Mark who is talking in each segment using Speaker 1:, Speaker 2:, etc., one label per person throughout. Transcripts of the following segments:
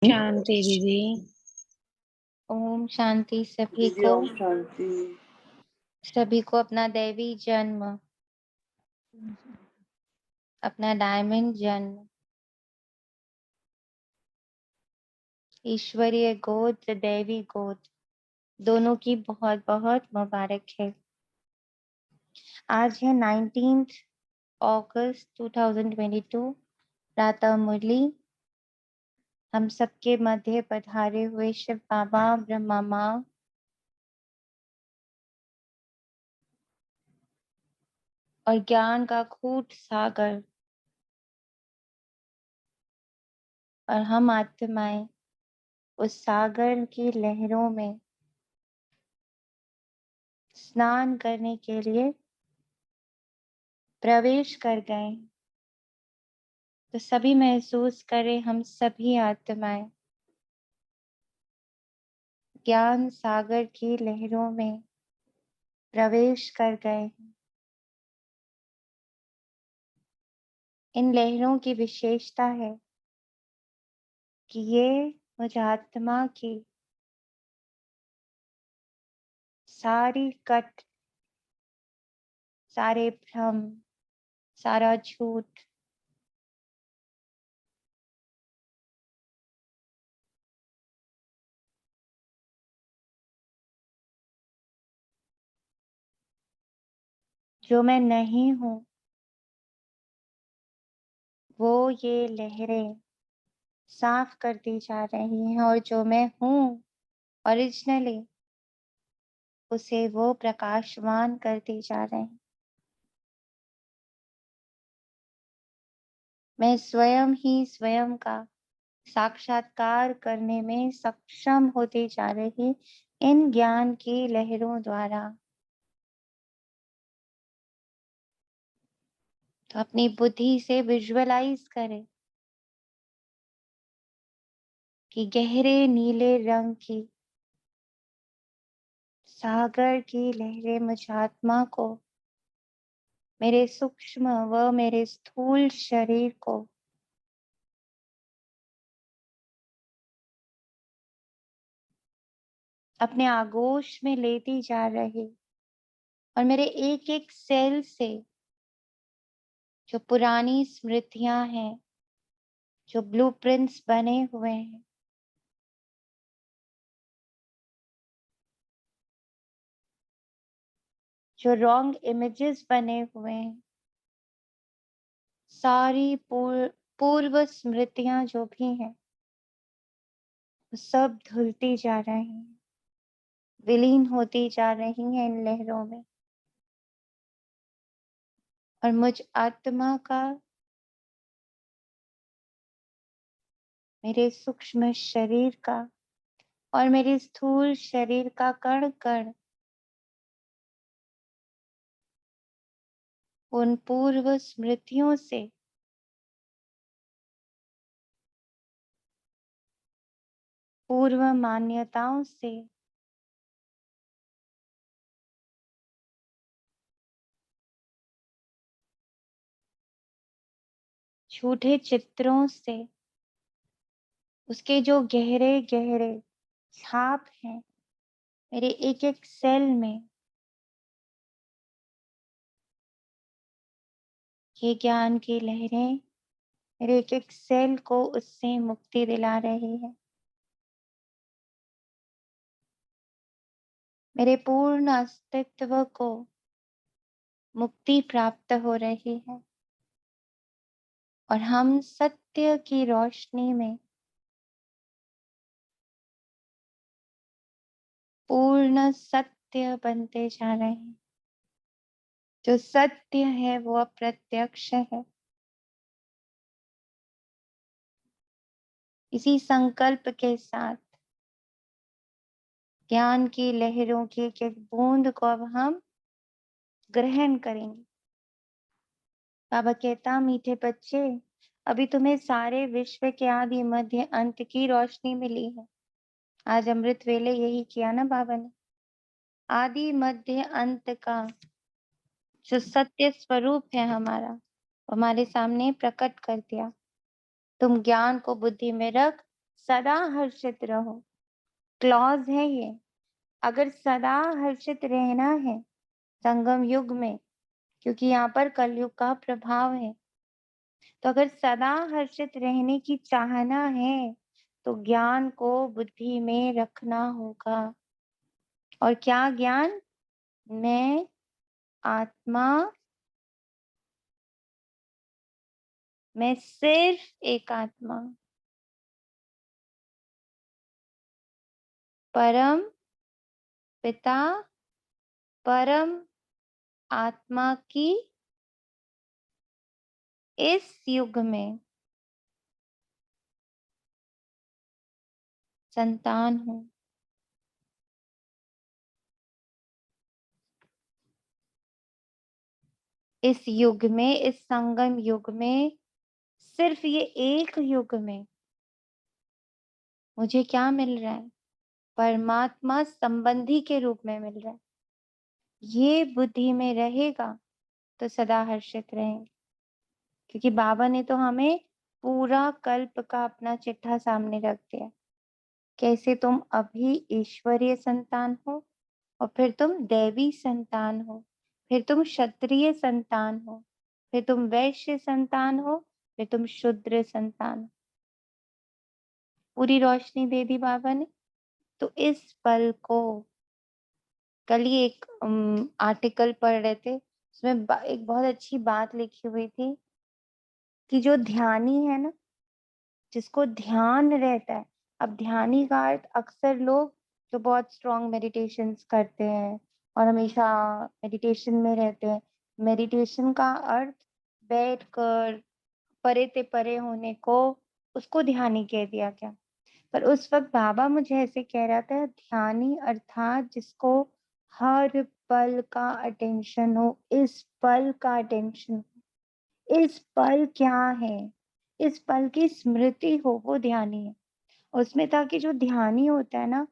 Speaker 1: शांति दीदी।
Speaker 2: ओम शांति।
Speaker 3: दीदी ओम शांति।
Speaker 2: सभी को अपना दैवी जन्म, अपना डायमंड जन्म, ईश्वरीय गोद, दैवी गोद, दोनों की बहुत बहुत मुबारक है। आज है 19 अगस्त 2022, प्रातः मुरली। हम सबके मध्य पधारे हुए शिव बाबा, ब्रह्मा माँ और ज्ञान का खूट सागर और हम आत्माएं उस सागर की लहरों में स्नान करने के लिए प्रवेश कर गए। तो सभी महसूस करें, हम सभी आत्माएं ज्ञान सागर की लहरों में प्रवेश कर गए हैं। इन लहरों की विशेषता है कि ये मुझ आत्मा की सारी कट, सारे भ्रम, सारा झूठ, जो मैं नहीं हूं, वो ये लहरें साफ करती जा रही हैं, और जो मैं हूं ओरिजिनली, उसे वो प्रकाशमान करती जा रहे हैं। मैं स्वयं ही स्वयं का साक्षात्कार करने में सक्षम होती जा रही इन ज्ञान की लहरों द्वारा। तो अपनी बुद्धि से विजुअलाइज करें कि गहरे नीले रंग की सागर की लहरें मुझ आत्मा को, मेरे सूक्ष्म व मेरे स्थूल शरीर को अपने आगोश में लेती जा रही, और मेरे एक एक सेल से जो पुरानी स्मृतियां हैं, जो ब्लूप्रिंट्स बने हुए हैं, जो रॉन्ग इमेजेस बने हुए हैं, सारी पूर्व स्मृतियां जो भी हैं, वो सब धुलती जा रही हैं, विलीन होती जा रही हैं इन लहरों में। और मुझ आत्मा का, मेरे सूक्ष्म शरीर का और मेरे स्थूल शरीर का कण कण उन पूर्व स्मृतियों से पूर्व मान्यताओं से झूठे चित्रों से उसके जो गहरे गहरे छाप हैं मेरे एक एक सेल में, ये ज्ञान की लहरें मेरे एक एक सेल को उससे मुक्ति दिला रही है। मेरे पूर्ण अस्तित्व को मुक्ति प्राप्त हो रही है, और हम सत्य की रोशनी में पूर्ण सत्य बनते जा रहे हैं। जो सत्य है वो अप्रत्यक्ष है। इसी संकल्प के साथ ज्ञान की लहरों की एक एक बूंद को अब हम ग्रहण करेंगे। बाबा कहता, मीठे बच्चे, अभी तुम्हें सारे विश्व के आदि मध्य अंत की रोशनी मिली है। आज अमृत वेले यही किया ना बाबा ने। आदि मध्य अंत का जो सत्य स्वरूप है हमारा, हमारे सामने प्रकट कर दिया। तुम ज्ञान को बुद्धि में रख सदा हर्षित रहो। क्लॉज है ये। अगर सदा हर्षित रहना है संगम युग में, क्योंकि यहाँ पर कलयुग का प्रभाव है, तो अगर सदा हर्षित रहने की चाहना है तो ज्ञान को बुद्धि में रखना होगा। और क्या ज्ञान? मैं आत्मा, मैं सिर्फ एक आत्मा, परम पिता, परम आत्मा की इस युग में संतान हूं। इस युग में, इस संगम युग में, सिर्फ ये एक युग में मुझे क्या मिल रहा है? परमात्मा संबंधी के रूप में मिल रहा है। ये बुद्धि में रहेगा तो सदा हर्षित रहेंगे, क्योंकि बाबा ने तो हमें पूरा कल्प का अपना चिट्ठा सामने रख दिया। कैसे तुम अभी ईश्वरीय संतान हो, और फिर तुम दैवी संतान हो, फिर तुम क्षत्रिय संतान हो, फिर तुम वैश्य संतान हो, फिर तुम शूद्र संतान हो। पूरी रोशनी दे दी बाबा ने। तो इस पल को, कल ही एक आर्टिकल पढ़ रहे थे, उसमें एक बहुत अच्छी बात लिखी हुई थी कि जो ध्यानी है ना, जिसको ध्यान रहता है, अब ध्यानी का अर्थ अक्सर लोग जो बहुत स्ट्रॉन्ग मेडिटेशंस करते हैं और हमेशा मेडिटेशन में रहते हैं, मेडिटेशन का अर्थ बैठकर परे ते परे होने को, उसको ध्यानी कह दिया गया। पर उस वक्त बाबा मुझे ऐसे कह रहा था, ध्यानी अर्थात जिसको हर पल का अटेंशन हो, इस पल का अटेंशन, इस पल क्या है, इस पल की स्मृति हो, वो ध्यानी है। उसमें था कि जो ध्यानी होता है ना,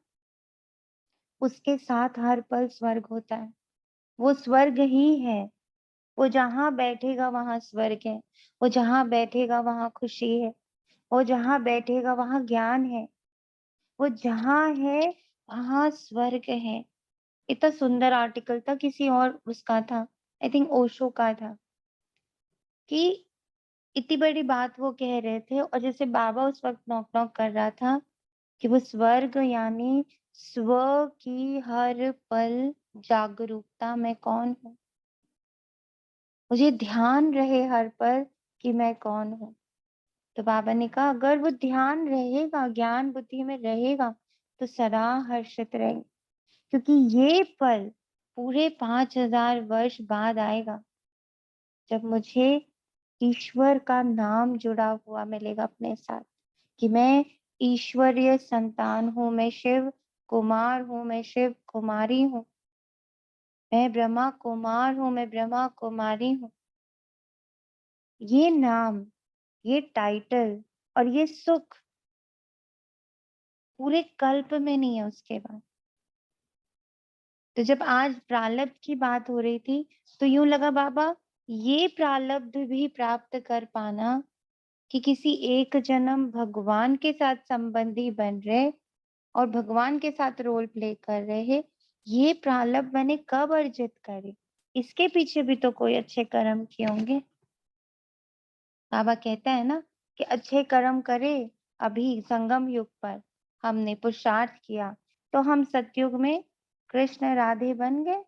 Speaker 2: उसके साथ हर पल स्वर्ग होता है। वो स्वर्ग ही है। वो जहाँ बैठेगा वहां स्वर्ग है। वो जहाँ बैठेगा वहां खुशी है। वो जहाँ बैठेगा वहां ज्ञान है। वो जहाँ है वहां स्वर्ग है। इतना सुंदर आर्टिकल था, किसी और उसका था, आई थिंक ओशो का था, कि इतनी बड़ी बात वो कह रहे थे। और जैसे बाबा उस वक्त नॉक नॉक कर रहा था कि वो स्वर्ग यानी स्व की हर पल जागरूकता, मैं कौन हूँ, मुझे ध्यान रहे हर पल कि मैं कौन हूँ। तो बाबा ने कहा अगर वो ध्यान रहेगा, ज्ञान बुद्धि में रहेगा, तो सदा हर्षित रहेंगे, क्योंकि ये पल पूरे 5000 वर्ष बाद आएगा, जब मुझे ईश्वर का नाम जुड़ा हुआ मिलेगा अपने साथ, कि मैं ईश्वरीय संतान हूँ, मैं शिव कुमार हूँ, मैं शिव कुमारी हूँ, मैं ब्रह्मा कुमार हूँ, मैं ब्रह्मा कुमारी हूँ। ये नाम, ये टाइटल और ये सुख पूरे कल्प में नहीं है उसके बाद। तो जब आज प्रारब्ध की बात हो रही थी, तो यूं लगा बाबा ये प्रारब्ध भी प्राप्त कर पाना, कि किसी एक जन्म भगवान के साथ संबंधी बन रहे और भगवान के साथ रोल प्ले कर रहे हैं, ये प्रारब्ध मैंने कब अर्जित करे? इसके पीछे भी तो कोई अच्छे कर्म किए होंगे। बाबा कहता है ना कि अच्छे कर्म करे। अभी संगम युग पर हमने पुरुषार्थ किया तो हम सतयुग में कृष्ण राधे बन गए,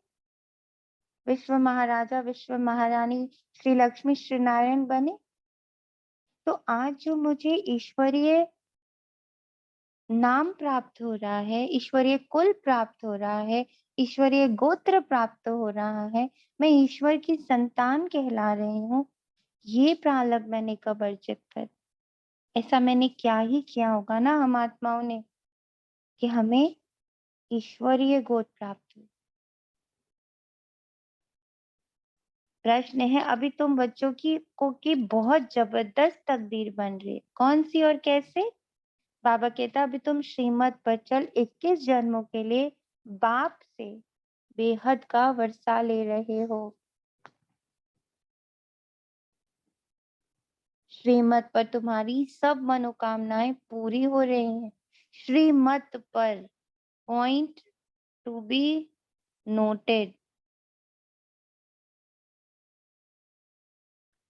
Speaker 2: विश्व महाराजा विश्व महारानी श्री लक्ष्मी श्री नारायण बने। तो आज जो मुझे ईश्वरीय नाम प्राप्त हो रहा है, ईश्वरीय कुल प्राप्त हो रहा है, ईश्वरीय गोत्र प्राप्त हो रहा है, मैं ईश्वर की संतान कहला रही हूँ, ये प्रारब्ध मैंने कब अर्जित कर? ऐसा मैंने क्या ही किया होगा ना हम आत्माओं ने, कि हमें ईश्वरीय गोत्र प्राप्त हो। प्रश्न है, अभी तुम बच्चों की बहुत जबरदस्त तकदीर बन रही है, कौन सी और कैसे? बाबा कहता अभी तुम श्रीमत पर चल 21 जन्मों के लिए बाप से बेहद का वर्षा ले रहे हो। श्रीमत पर तुम्हारी सब मनोकामनाएं पूरी हो रही हैं। श्रीमत पर, पॉइंट टू बी नोटेड।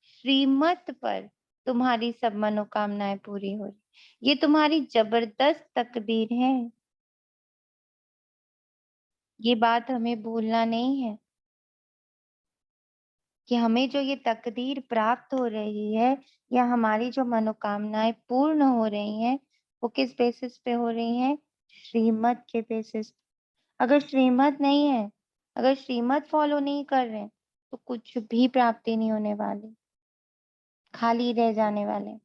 Speaker 2: श्रीमत पर तुम्हारी सब मनोकामनाएं पूरी हो रही। ये तुम्हारी जबरदस्त तकदीर है। ये बात हमें भूलना नहीं है कि हमें जो ये तकदीर प्राप्त हो रही है या हमारी जो मनोकामनाएं पूर्ण हो रही हैं, वो किस बेसिस पे हो रही हैं? श्रीमत के बेसिस। अगर श्रीमत नहीं है, अगर श्रीमत फॉलो नहीं कर रहे हैं, तो कुछ भी प्राप्ति नहीं होने वाली, खाली रह जाने वाले।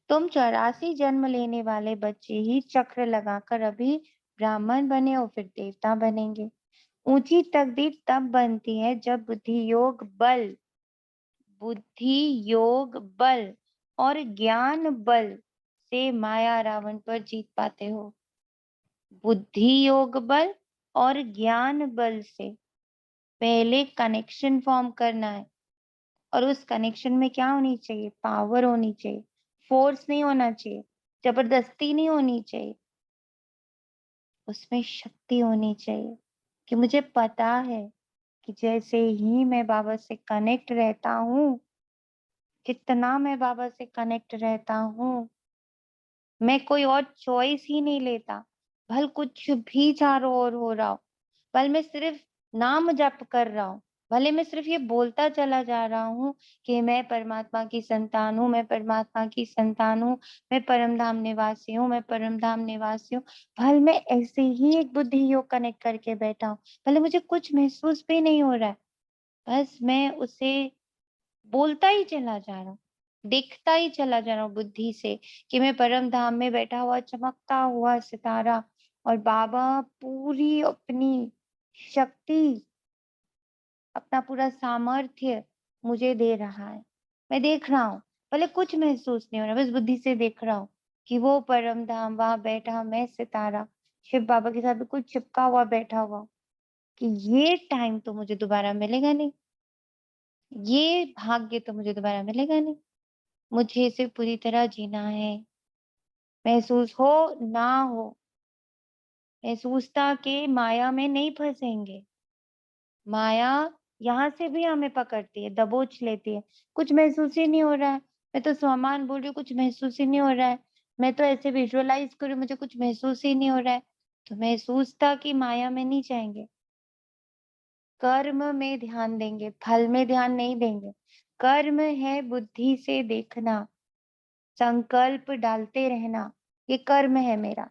Speaker 2: तुम 84 जन्म लेने वाले बच्चे ही चक्र लगाकर अभी ब्राह्मण बने और फिर देवता बनेंगे। ऊंची तकदीर तब बनती है जब बुद्धि योग बल और ज्ञान बल से माया रावण पर जीत पाते हो। बुद्धि योग बल और ज्ञान बल से पहले कनेक्शन फॉर्म करना है, और उस कनेक्शन में क्या होनी चाहिए? पावर होनी चाहिए, फोर्स नहीं होना चाहिए, जबरदस्ती नहीं होनी चाहिए, उसमें शक्ति होनी चाहिए। कि मुझे पता है कि जैसे ही मैं बाबा से कनेक्ट रहता हूँ, जितना मैं बाबा से कनेक्ट रहता हूँ, मैं कोई और चॉइस ही नहीं लेता। भल कुछ भी चारों ओर हो रहा हो, भले मैं सिर्फ नाम जप कर रहा हूँ, भले मैं सिर्फ ये बोलता चला जा रहा हूँ कि मैं परमात्मा की संतान हूँ, मैं परमात्मा की संतान हूँ, मैं परम धाम निवासी हूँ, मैं परम धाम निवासी हूँ। भले मैं ऐसे ही एक बुद्धि योग कनेक्ट करके बैठा हूँ, भले मुझे कुछ महसूस भी नहीं हो रहा है, बस मैं उसे बोलता ही चला जा रहा हूँ, देखता ही चला जा रहा हूँ बुद्धि से कि मैं परम धाम में बैठा हुआ चमकता हुआ सितारा, और बाबा पूरी अपनी शक्ति, अपना पूरा सामर्थ्य मुझे दे रहा है। मैं देख रहा हूँ, भले कुछ महसूस नहीं हो रहा, बस बुद्धि से देख रहा हूँ कि वो परम धाम, वहां बैठा मैं सितारा शिव बाबा के साथ बिल्कुल चिपका हुआ बैठा हुआ, कि ये टाइम तो मुझे दोबारा मिलेगा नहीं, ये भाग्य तो मुझे दोबारा मिलेगा नहीं, मुझे इसे पूरी तरह जीना है। महसूस हो ना हो, महसूसता के माया में नहीं फंसेंगे। माया यहाँ से भी हमें पकड़ती है, दबोच लेती है। कुछ महसूस ही नहीं हो रहा है, मैं तो सामान बोल रही हूँ, कुछ महसूस ही नहीं हो रहा है, मैं तो ऐसे विजुअलाइज कर रही हूँ, मुझे कुछ महसूस ही नहीं हो रहा है। तो महसूसता की माया में नहीं जाएंगे, कर्म में ध्यान देंगे, फल में ध्यान नहीं देंगे। कर्म है बुद्धि से देखना, संकल्प डालते रहना, ये कर्म है मेरा,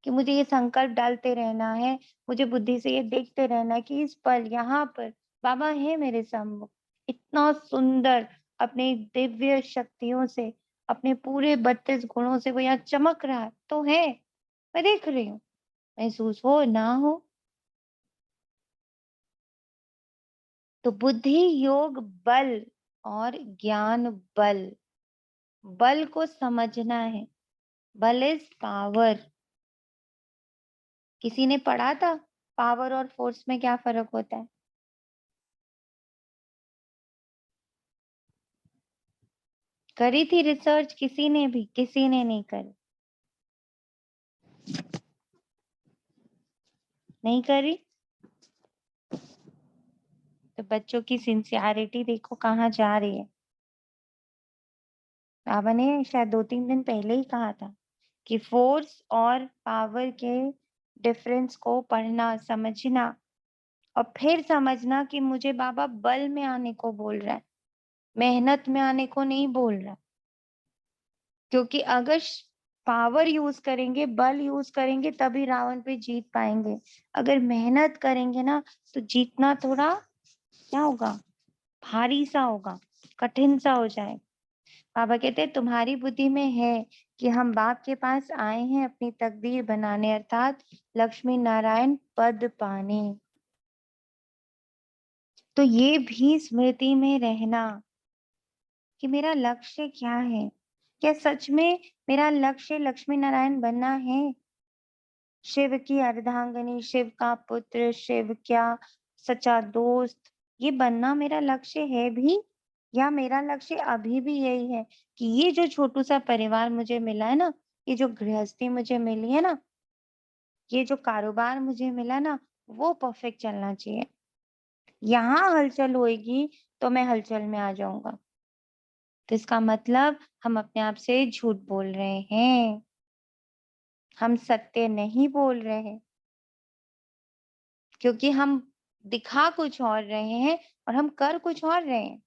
Speaker 2: कि मुझे ये संकल्प डालते रहना है, मुझे बुद्धि से ये देखते रहना है कि इस पल यहाँ पर बाबा है मेरे सम्मुख, इतना सुंदर अपने दिव्य शक्तियों से, अपने पूरे 32 गुणों से वो यहाँ चमक रहा है, तो है, मैं देख रही हूँ, महसूस हो ना हो। तो बुद्धि योग बल और ज्ञान बल, बल को समझना है। बल इज पावर। किसी ने पढ़ा था पावर और फोर्स में क्या फर्क होता है? करी थी रिसर्च किसी ने भी? किसी ने नहीं करी, नहीं करी। तो बच्चों की सिंसियरिटी देखो कहाँ जा रही है। बाबा ने शायद 2-3 दिन पहले ही कहा था कि फोर्स और पावर के डिफरेंस को पढ़ना, समझना, और फिर समझना कि मुझे बाबा बल में आने को बोल रहा है, मेहनत में आने को नहीं बोल रहा। क्योंकि अगर पावर यूज करेंगे, बल यूज करेंगे, तभी रावण पे जीत पाएंगे। अगर मेहनत करेंगे ना, तो जीतना थोड़ा क्या होगा, भारी सा होगा, कठिन सा हो जाए। बाबा कहते हैं तुम्हारी बुद्धि में है कि हम बाप के पास आए हैं अपनी तकदीर बनाने, अर्थात लक्ष्मी नारायण पद पाने। तो ये भी स्मृति में रहना कि मेरा लक्ष्य क्या है। क्या सच में मेरा लक्ष्य लक्ष्मी नारायण बनना है? शिव की अर्धांगिनी, शिव का पुत्र, शिव क्या सच्चा दोस्त, ये बनना मेरा लक्ष्य है भी या मेरा लक्ष्य अभी भी यही है कि ये जो छोटू-सा परिवार मुझे मिला है ना, ये जो गृहस्थी मुझे मिली है ना, ये जो कारोबार मुझे मिला ना, वो परफेक्ट चलना चाहिए। यहाँ हलचल होएगी, तो मैं हलचल में आ जाऊँगा। तो इसका मतलब हम अपने आप से झूठ बोल रहे हैं, हम सत्य नहीं बोल रहे हैं, क्योंकि हम दिखा कुछ और रहे हैं और हम कर कुछ और रहे हैं।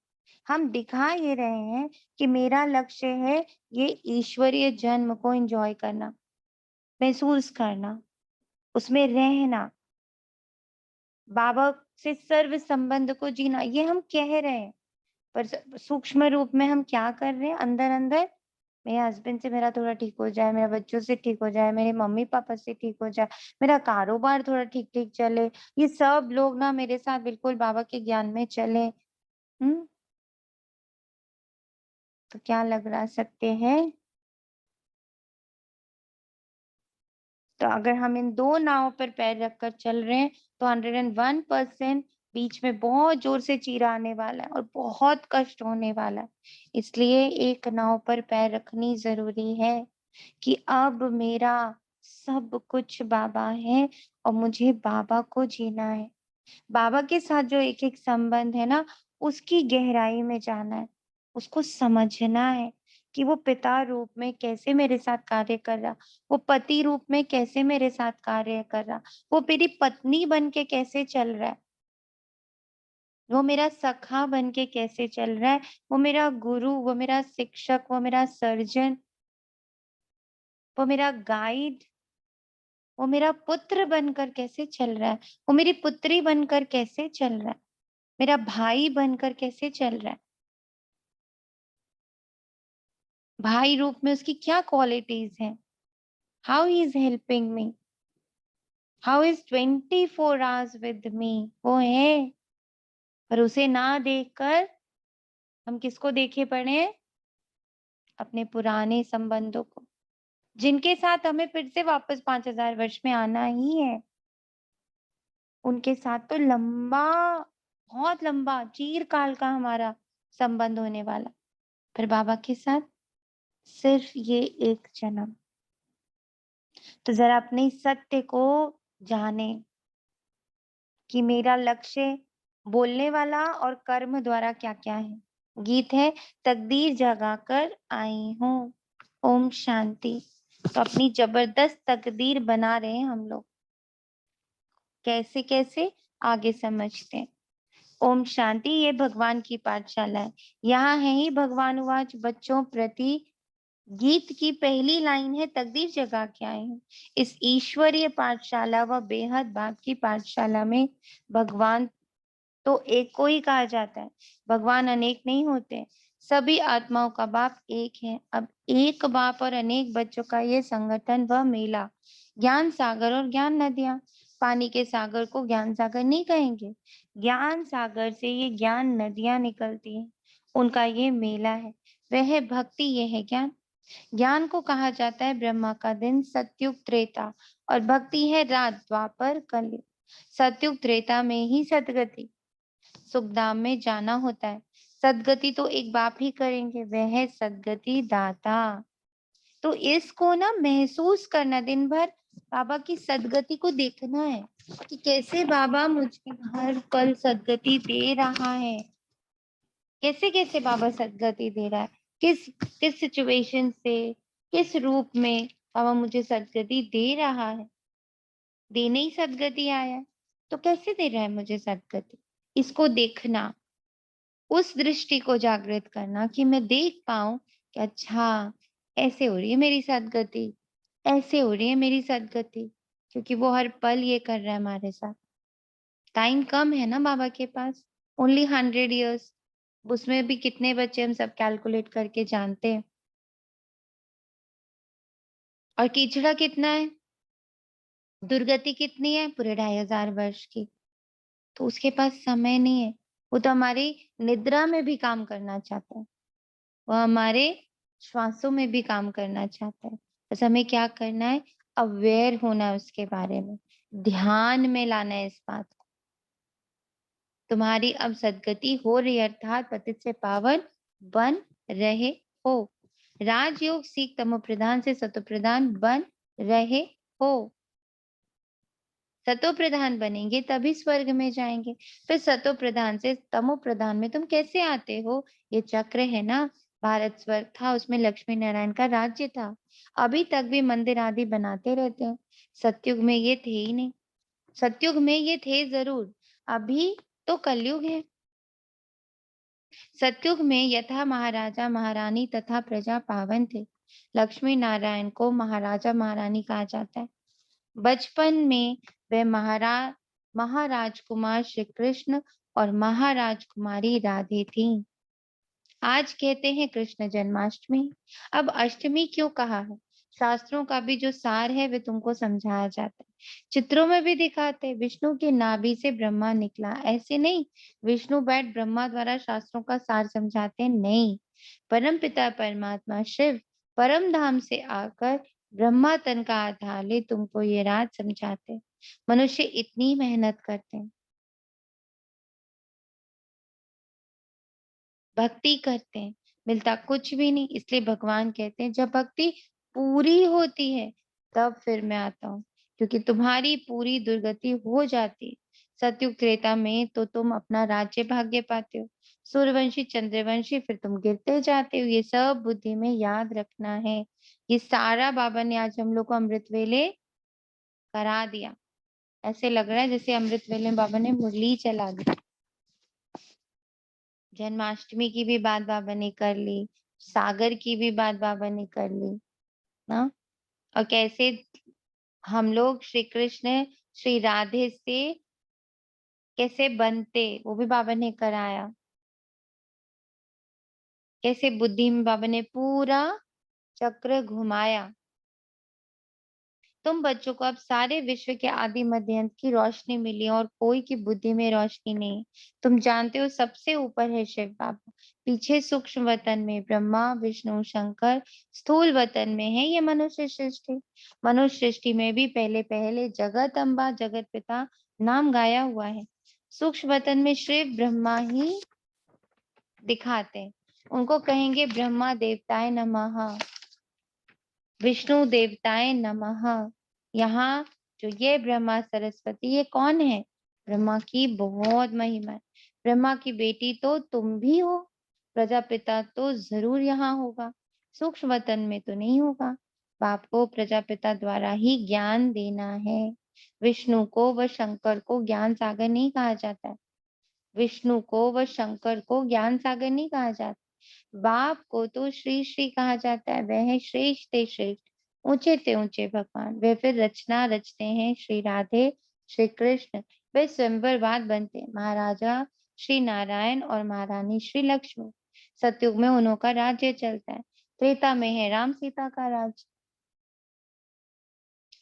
Speaker 2: हम दिखा ये रहे हैं कि मेरा लक्ष्य है ये ईश्वरीय जन्म को एन्जॉय करना, महसूस करना, उसमें रहना, बाबा से सर्व संबंध को जीना, ये हम कह रहे हैं। पर सूक्ष्म रूप में हम क्या कर रहे हैं अंदर-अंदर? मेरे हस्बैंड से मेरा थोड़ा ठीक हो जाए, मेरे बच्चों से ठीक हो जाए, मेरे मम्मी-पापा से ठीक हो जाए, मेरा कारोबार थोड़ा ठीक-ठीक चले, ये सब लोग ना मेरे साथ बिल्कुल बाबा के ज्ञान में चलें। हुँ? तो क्या लग रहा सत्य है? तो अगर हम इन 2 नावों पर पैर रखकर चल रहे हैं, तो 101% बीच में बहुत ज़ोर से चीरा आने वाला है और बहुत कष्ट होने वाला है। इसलिए एक नाव पर पैर रखनी ज़रूरी है कि अब मेरा सब कुछ बाबा है और मुझे बाबा को जीना है। बाबा के साथ जो एक-एक संबंध है ना, उसकी गहराई में जाना है, उसको समझना है कि वो पिता रूप में कैसे मेरे साथ कार्य कर रहा, वो पति रूप में कैसे मेरे साथ कार्य कर रहा, वो मेरी पत्नी बन के कैसे चल रहा है, वो मेरा सखा बन के कैसे चल रहा है, वो मेरा गुरु, वो मेरा शिक्षक, वो मेरा सर्जन, वो मेरा गाइड, वो मेरा पुत्र बनकर कैसे चल रहा है, वो मेरी पुत्री बनकर कैसे चल रहा है, मेरा भाई बनकर कैसे चल रहा है। भाई रूप में उसकी क्या क्वालिटीज़ हैं? How he is helping me? How is 24 hours with me? वो है, पर उसे ना देखकर हम किसको देखे पड़े हैं? अपने पुराने संबंधों को, जिनके साथ हमें फिर से वापस 5000 वर्ष में आना ही है। उनके साथ तो लंबा, बहुत लंबा चिरकाल का हमारा संबंध होने वाला। पर बाबा के साथ सिर्फ ये एक जन्म। तो ज़रा अपने सत्य को जानें कि मेरा लक्ष्य बोलने वाला और कर्म द्वारा क्या-क्या है। गीत है तकदीर जगाकर आई हूँ, ओम शांति। तो अपनी जबरदस्त तकदीर बना रहे हैं हम लोग। कैसे-कैसे आगे समझते हैं। ओम शांति, ये भगवान की पाठशाला है। यहाँ है ही भगवान वाच बच्चों प्रति गीत की पहली लाइन है तकदीर जगा के आए हूँ। इस ईश्वरीय पाठशाला व बेहद बाप की पाठशाला में भगवान तो एक को ही कहा जाता है। भगवान अनेक नहीं होते। सभी आत्माओं का बाप एक है। अब एक बाप और अनेक बच्चों का ये संगठन व मेला, ज्ञान सागर और ज्ञान नदियाँ। पानी के सागर को ज्ञान सागर नहीं कहेंगे। ज्ञान सागर से ये ज्ञान नदियाँ निकलती हैं। उनका ये मेला है। वह है भक्ति, ये है ज्ञान। ज्ञान को कहा जाता है ब्रह्मा का दिन, सतयुग त्रेता, और भक्ति है रात द्वापर कलयुग। सतयुग त्रेता में ही सतगति सुखधाम में जाना होता है। सदगति तो एक बाप ही करेंगे, वह है सदगति दाता। तो इसको ना महसूस करना, दिन भर बाबा की सदगति को देखना है कि कैसे बाबा मुझे हर पल सदगति दे रहा है। कैसे-कैसे बाबा सदगति दे रहा है। किस किस सिचुएशन से, किस रूप में बाबा मुझे सदगति दे रहा है। देने ही सदगति आया है, तो कैसे दे रहा है मुझे सदगति? इसको देखना, उस दृष्टि को जागृत करना कि मैं देख पाऊँ कि अच्छा, ऐसे हो रही है मेरी सदगति, ऐसे हो रही है मेरी सदगति, क्योंकि वो हर पल ये कर रहा है हमारे साथ। टाइम कम है ना बाबा के पास, ओनली 100 इयर्स, उसमें भी कितने बचे हम सब कैलकुलेट करके जानते हैं। और कीचड़ा कितना है, दुर्गति कितनी है, पूरे 2500 वर्ष की। तो उसके पास समय नहीं है, वो तो हमारी निद्रा में भी काम करना चाहता है। वो हमारे श्वासों में भी काम करना चाहता है। बस हमें क्या करना है? अवेयर होना है उसके बारे में, ध्यान में लाना है इस बात को। तुम्हारी अब सदगति हो रही, अर्थात पतित से पावन बन रहे हो। राजयोग सीख तमो प्रधान से सतो प्रधान बन रहे हो। सतो प्रधान बनेंगे तभी स्वर्ग में जाएंगे। फिर सतो प्रधान से तमो प्रधान में तुम कैसे आते हो? ये चक्र है ना। भारत स्वर्ग था, उसमें लक्ष्मी नारायण का राज्य था। अभी तक भी मंदिर आदि बनाते रहते हो। सतयुग में ये थे ही नहीं। सतयुग में ये थे जरूर, अभी तो कलयुग है। सतयुग में यथा महाराजा महारानी तथा प्रजा पावन थे। लक्ष्मी नारायण को महाराजा महारानी कहा जाता है। बचपन में वे महाराजकुमार श्री कृष्ण और महाराजकुमारी राधे थीं। आज कहते हैं कृष्ण जन्माष्टमी। अब अष्टमी क्यों कहा है? शास्त्रों का भी जो सार है वे तुमको समझाया जाता है। चित्रों में भी दिखाते, विष्णु की नाभि से ब्रह्मा निकला, ऐसे नहीं विष्णु बैठ ब्रह्मा द्वारा शास्त्रों का सार समझाते नहीं। परम पिता परमात्मा शिव परम धाम से आकर ब्रह्मा तन का आधार ले तुमको ये राज समझाते। मनुष्य इतनी मेहनत करते हैं, भक्ति करते हैं, मिलता कुछ भी नहीं। इसलिए भगवान कहते हैं जब भक्ति पूरी होती है तब फिर मैं आता हूँ, क्योंकि तुम्हारी पूरी दुर्गति हो जाती है। सतयुग त्रेता में तो तुम अपना राज्य भाग्य पाते हो, सूर्यवंशी चंद्रवंशी, फिर तुम गिरते जाते हो। ये सब बुद्धि में याद रखना है। ये सारा बाबा ने आज हम लोग को अमृत वेले करा दिया। ऐसे लग रहा है जैसे अमृत वेले में बाबा ने मुरली चला दी। जन्माष्टमी की भी बात बाबा ने कर ली, सागर की भी बात बाबा ने कर ली ना। और कैसे हम लोग श्री कृष्ण श्री राधे से कैसे बनते वो भी बाबा ने कराया। कैसे बुद्धि में बाबा ने पूरा चक्र घुमाया। तुम बच्चों को अब सारे विश्व के आदि मध्य अंत की रोशनी मिली और कोई की बुद्धि में रोशनी नहीं। तुम जानते हो सबसे ऊपर है शिव बाबा, पीछे सूक्ष्म वतन में ब्रह्मा विष्णु शंकर, स्थूल वतन में है ये मनुष्य सृष्टि। मनुष्य सृष्टि में भी पहले पहले जगत अम्बा जगत पिता नाम गाया हुआ है। सूक्ष्म वतन में शिव ब्रह्मा ही दिखाते हैं। उनको कहेंगे ब्रह्मा देवताय नमः, विष्णु देवताय नमः। यहाँ जो ये ब्रह्मा सरस्वती ये कौन है? ब्रह्मा की बहुत महिमा है। ब्रह्मा की बेटी तो तुम भी हो। प्रजापिता तो जरूर यहाँ होगा, सूक्ष्म वतन में तो नहीं होगा। बाप को प्रजापिता द्वारा ही ज्ञान देना है। विष्णु को व शंकर को ज्ञान सागर नहीं कहा जाता है। विष्णु को व शंकर को ज्ञान सागर नहीं कहा जाता। बाप को तो श्री श्री कहा जाता है। वह है श्रेष्ठ ते श्रेष्ठ, ऊंचे ते ऊंचे भगवान। वे फिर रचना रचते हैं श्री राधे श्री कृष्ण। वे स्वयंवरवाद बनते हैं, महाराजा श्री नारायण और महारानी श्री लक्ष्मी। सतयुग में उन्हों का राज्य चलता है। त्रेता में है राम सीता का राज्य।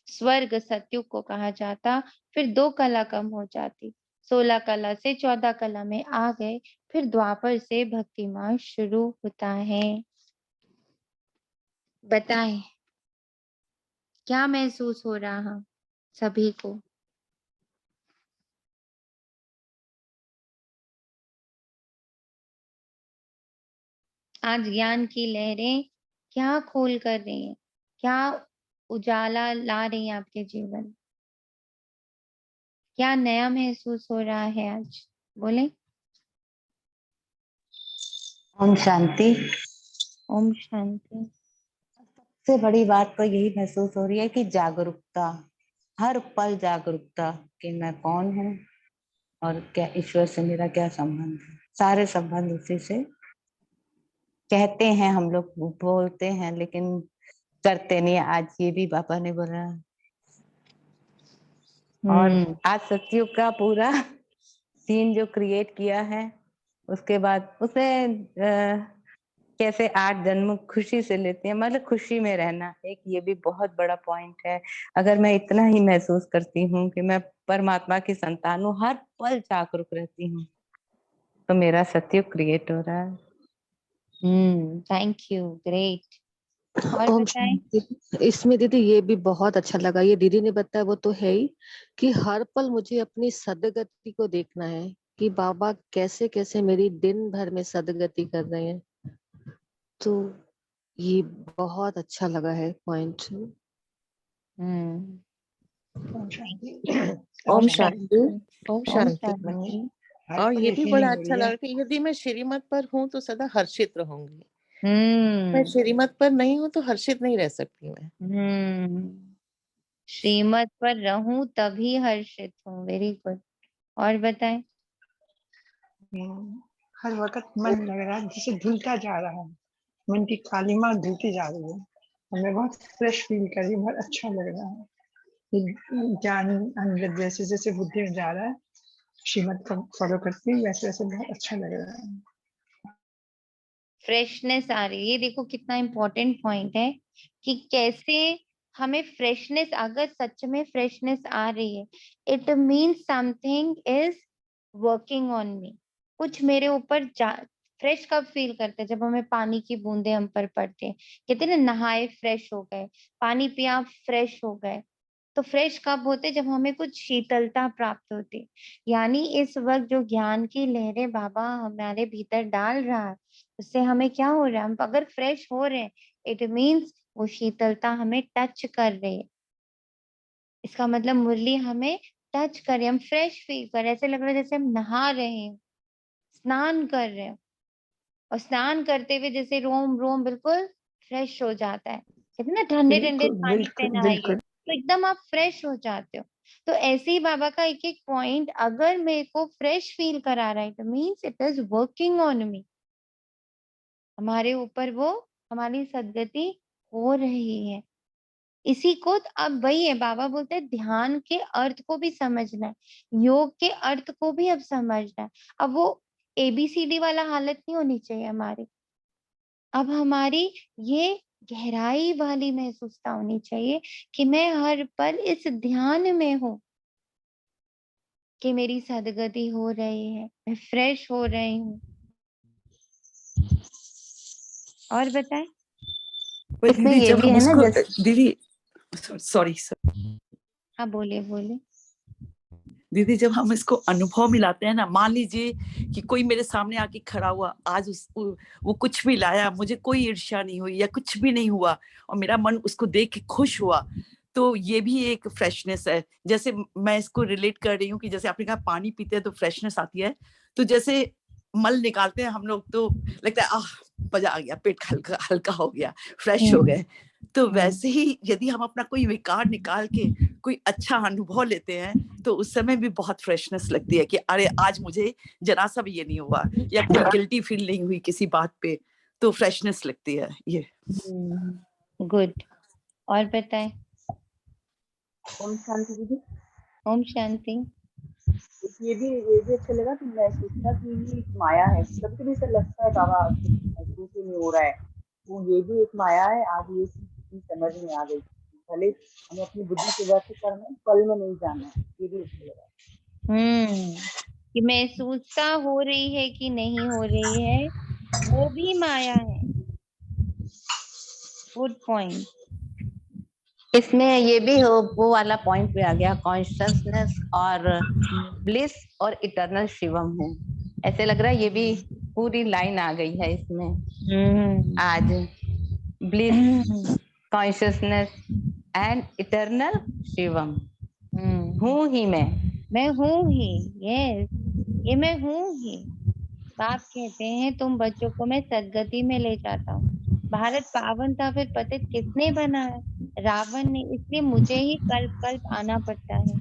Speaker 2: स्वर्ग सतयुग को कहा जाता। फिर 2 कला कम हो जाती, 16 कला से 14 कला में आ गए। फिर द्वापर से भक्ति मार्ग शुरू होता है। बताएं क्या महसूस हो रहा सभी को? आज ज्ञान की लहरें क्या खोल कर रही हैं, क्या उजाला ला रही हैं आपके जीवन? क्या नया महसूस हो रहा है आज? बोले।
Speaker 3: ओम शांति।
Speaker 2: ओम शांति।
Speaker 3: सबसे बड़ी बात तो यही महसूस हो रही है कि जागरूकता, हर पल जागरूकता कि मैं कौन हूँ और क्या ईश्वर से मेरा क्या संबंध है। सारे संबंध उसी से। कहते हैं हम लोग, बोलते हैं, लेकिन करते नहीं। आज ये भी पापा ने बोला। और आज सतयुग का पूरा सीन जो क्रिएट किया है, उसके बाद उसे कैसे 8 जन्म खुशी से लेते हैं, मतलब खुशी में रहना, एक ये भी बहुत बड़ा पॉइंट है। अगर मैं इतना ही महसूस करती हूँ कि मैं परमात्मा की संतान हूँ, हर पल जागरूक रहती हूँ, तो मेरा सतयुग क्रिएट हो रहा है।
Speaker 2: Thank you, great. और
Speaker 1: ओम
Speaker 2: बताएं।
Speaker 1: शांति। इसमें दीदी ये भी बहुत अच्छा लगा, ये दीदी ने बताया वो तो है ही, कि हर पल मुझे अपनी सदगति को देखना है। कि बाबा कैसे कैसे मेरी दिन भर में सदगति कर रहे हैं। तो ये बहुत अच्छा लगा है पॉइंट।
Speaker 3: हम्म।
Speaker 4: ओम शांति।
Speaker 5: ओम
Speaker 4: ओम
Speaker 5: शांति।
Speaker 4: शांति।
Speaker 5: ओम
Speaker 2: ओम
Speaker 5: शांति।
Speaker 2: शांति।
Speaker 5: और ये भी बड़ा अच्छा
Speaker 4: है।
Speaker 5: लगा कि यदि मैं श्रीमत पर हूँ तो सदा हर्षित रहूंगी, मैं
Speaker 3: हम्म।
Speaker 5: श्रीमत पर नहीं हूँ तो हर्षित नहीं रह सकती मैं।
Speaker 2: श्रीमत पर रहूं तभी हर्षित हूँ। Very good. और बताएं।
Speaker 4: हर वक्त मन लग रहा है जैसे धुलता जा रहा है, मन की कालिमा धुलती जा रही है, हमें बहुत फ्रेश फील कर रही है, बहुत अच्छा लग रहा है। ये ज्ञान अंदर जैसे जैसे बुद्धि में जा रहा है, श्रीमत को फॉलो करते हैं, वैसे वैसे बहुत अच्छा लग रहा है।
Speaker 2: फ्रेशनेस आ रही है। ये देखो कितना इम्पोर्टेंट पॉइंट है कि कैसे हमें फ्रेशनेस, अगर सच में फ्रेशनेस आ रही है, it means something is working on me. कुछ मेरे ऊपर फ्रेश कब फील करते हैं? जब हमें पानी की बूंदे हम पर पड़ते हैं। कहते हैं ना, नहाए फ्रेश हो गए, पानी पिया फ्रेश हो गए। तो फ्रेश कब होते? जब हमें कुछ शीतलता प्राप्त होती। यानी इस वक्त जो ज्ञान की लहरें बाबा हमारे भीतर डाल रहा है, उससे हमें क्या हो रहा है? हम अगर फ्रेश हो रहे हैं, इट मीन्स वो शीतलता हमें टच कर रही है। इसका मतलब मुरली हमें टच कर रही है, हम फ्रेश फील कर रहे हैं। ऐसे लग रहा है जैसे हम नहा रहे हैं, स्नान कर रहे हैं। और स्नान करते हुए जैसे रोम रोम बिल्कुल फ्रेश हो जाता है। कहते हैं ना, ठंडे ठंडे
Speaker 4: बिल्कुल
Speaker 2: पानी से
Speaker 4: बिल्कुल
Speaker 2: नहाइए
Speaker 4: बिल्कुल।
Speaker 2: तो एकदम आप फ्रेश हो जाते हो। तो ऐसे ही बाबा का एक एक पॉइंट अगर मेरे को फ्रेश फील करा रहा है, तो means it is working on me. हमारे ऊपर वो हमारी सदगति हो रही है। इसी को अब वही है, बाबा बोलते हैं ध्यान के अर्थ को भी समझना है, योग के अर्थ को भी अब समझना है। अब वो ABCD वाला हालत नहीं होनी चाहिए हमारी। अब हमारी ये गहराई वाली महसूसता होनी चाहिए कि मैं हर पल इस ध्यान में हूँ कि मेरी सदगति हो रही है, मैं फ्रेश हो रही हूँ। और बताएं।
Speaker 5: पर
Speaker 2: इसमें
Speaker 5: दीदी
Speaker 2: ये
Speaker 5: जब
Speaker 2: भी
Speaker 5: हम
Speaker 2: है ना,
Speaker 5: उसको
Speaker 2: जैसे
Speaker 5: दीदी सॉरी
Speaker 2: हाँ बोलिए बोलिए।
Speaker 5: दीदी जब हम इसको अनुभव में लाते हैं ना, मान लीजिए कि कोई मेरे सामने आके खड़ा हुआ, आज वो कुछ भी लाया, मुझे कोई ईर्ष्या नहीं हुई या कुछ भी नहीं हुआ, और मेरा मन उसको देख के खुश हुआ, तो ये भी एक फ्रेशनेस है। जैसे मैं इसको रिलेट कर रही हूँ कि जैसे आपने कहा पानी पीते हैं तो फ्रेशनेस आती है, तो जैसे मल निकालते हैं हम लोग तो लगता है आह मजा आ गया, पेट हल्का हल्का हो गया, फ्रेश हो गए। तो वैसे ही यदि हम अपना कोई विकार निकाल के कोई अच्छा अनुभव लेते हैं, तो उस समय भी बहुत फ्रेशनेस लगती है कि अरे आज मुझे जरा सा भी ये नहीं हुआ, या कोई गिल्टी फील नहीं हुई किसी बात पे, तो फ्रेशनेस लगती है ये।
Speaker 2: गुड। और बताएं।
Speaker 6: ओम शांति दीदी।
Speaker 2: ओम शांति।
Speaker 6: ये भी अच्छा लगा कि मैं सोचता कि ये एक माया है, कभी कभी ऐसा लगता है बाबा कुछ महसूस ही नहीं हो रहा है, तो ये भी एक माया है। आज ये चीज समझ में आ गई, भले हमें अपनी बुद्धि से व्यक्त करना है, पल में नहीं जाना है। ये भी अच्छा लगा।
Speaker 2: कि महसूसता हो रही है कि नहीं हो रही है, वो भी माया है। Good point.
Speaker 3: इसमें ये भी वो वाला पॉइंट भी आ गया, कॉन्शियसनेस और ब्लिस और इटर्नल शिवम है। ऐसे लग रहा है ये भी पूरी लाइन आ गई है इसमें आज। Bliss, consciousness and eternal Shivam. हूँ ही
Speaker 2: मैं हूँ ही। यस, ये मैं हूँ ही। बाप कहते हैं तुम बच्चों को मैं सदगति में ले जाता हूँ। भारत पावन था, फिर पतित किसने बनाया? रावण ने। इसलिए मुझे ही कल्प कल्प आना पड़ता है।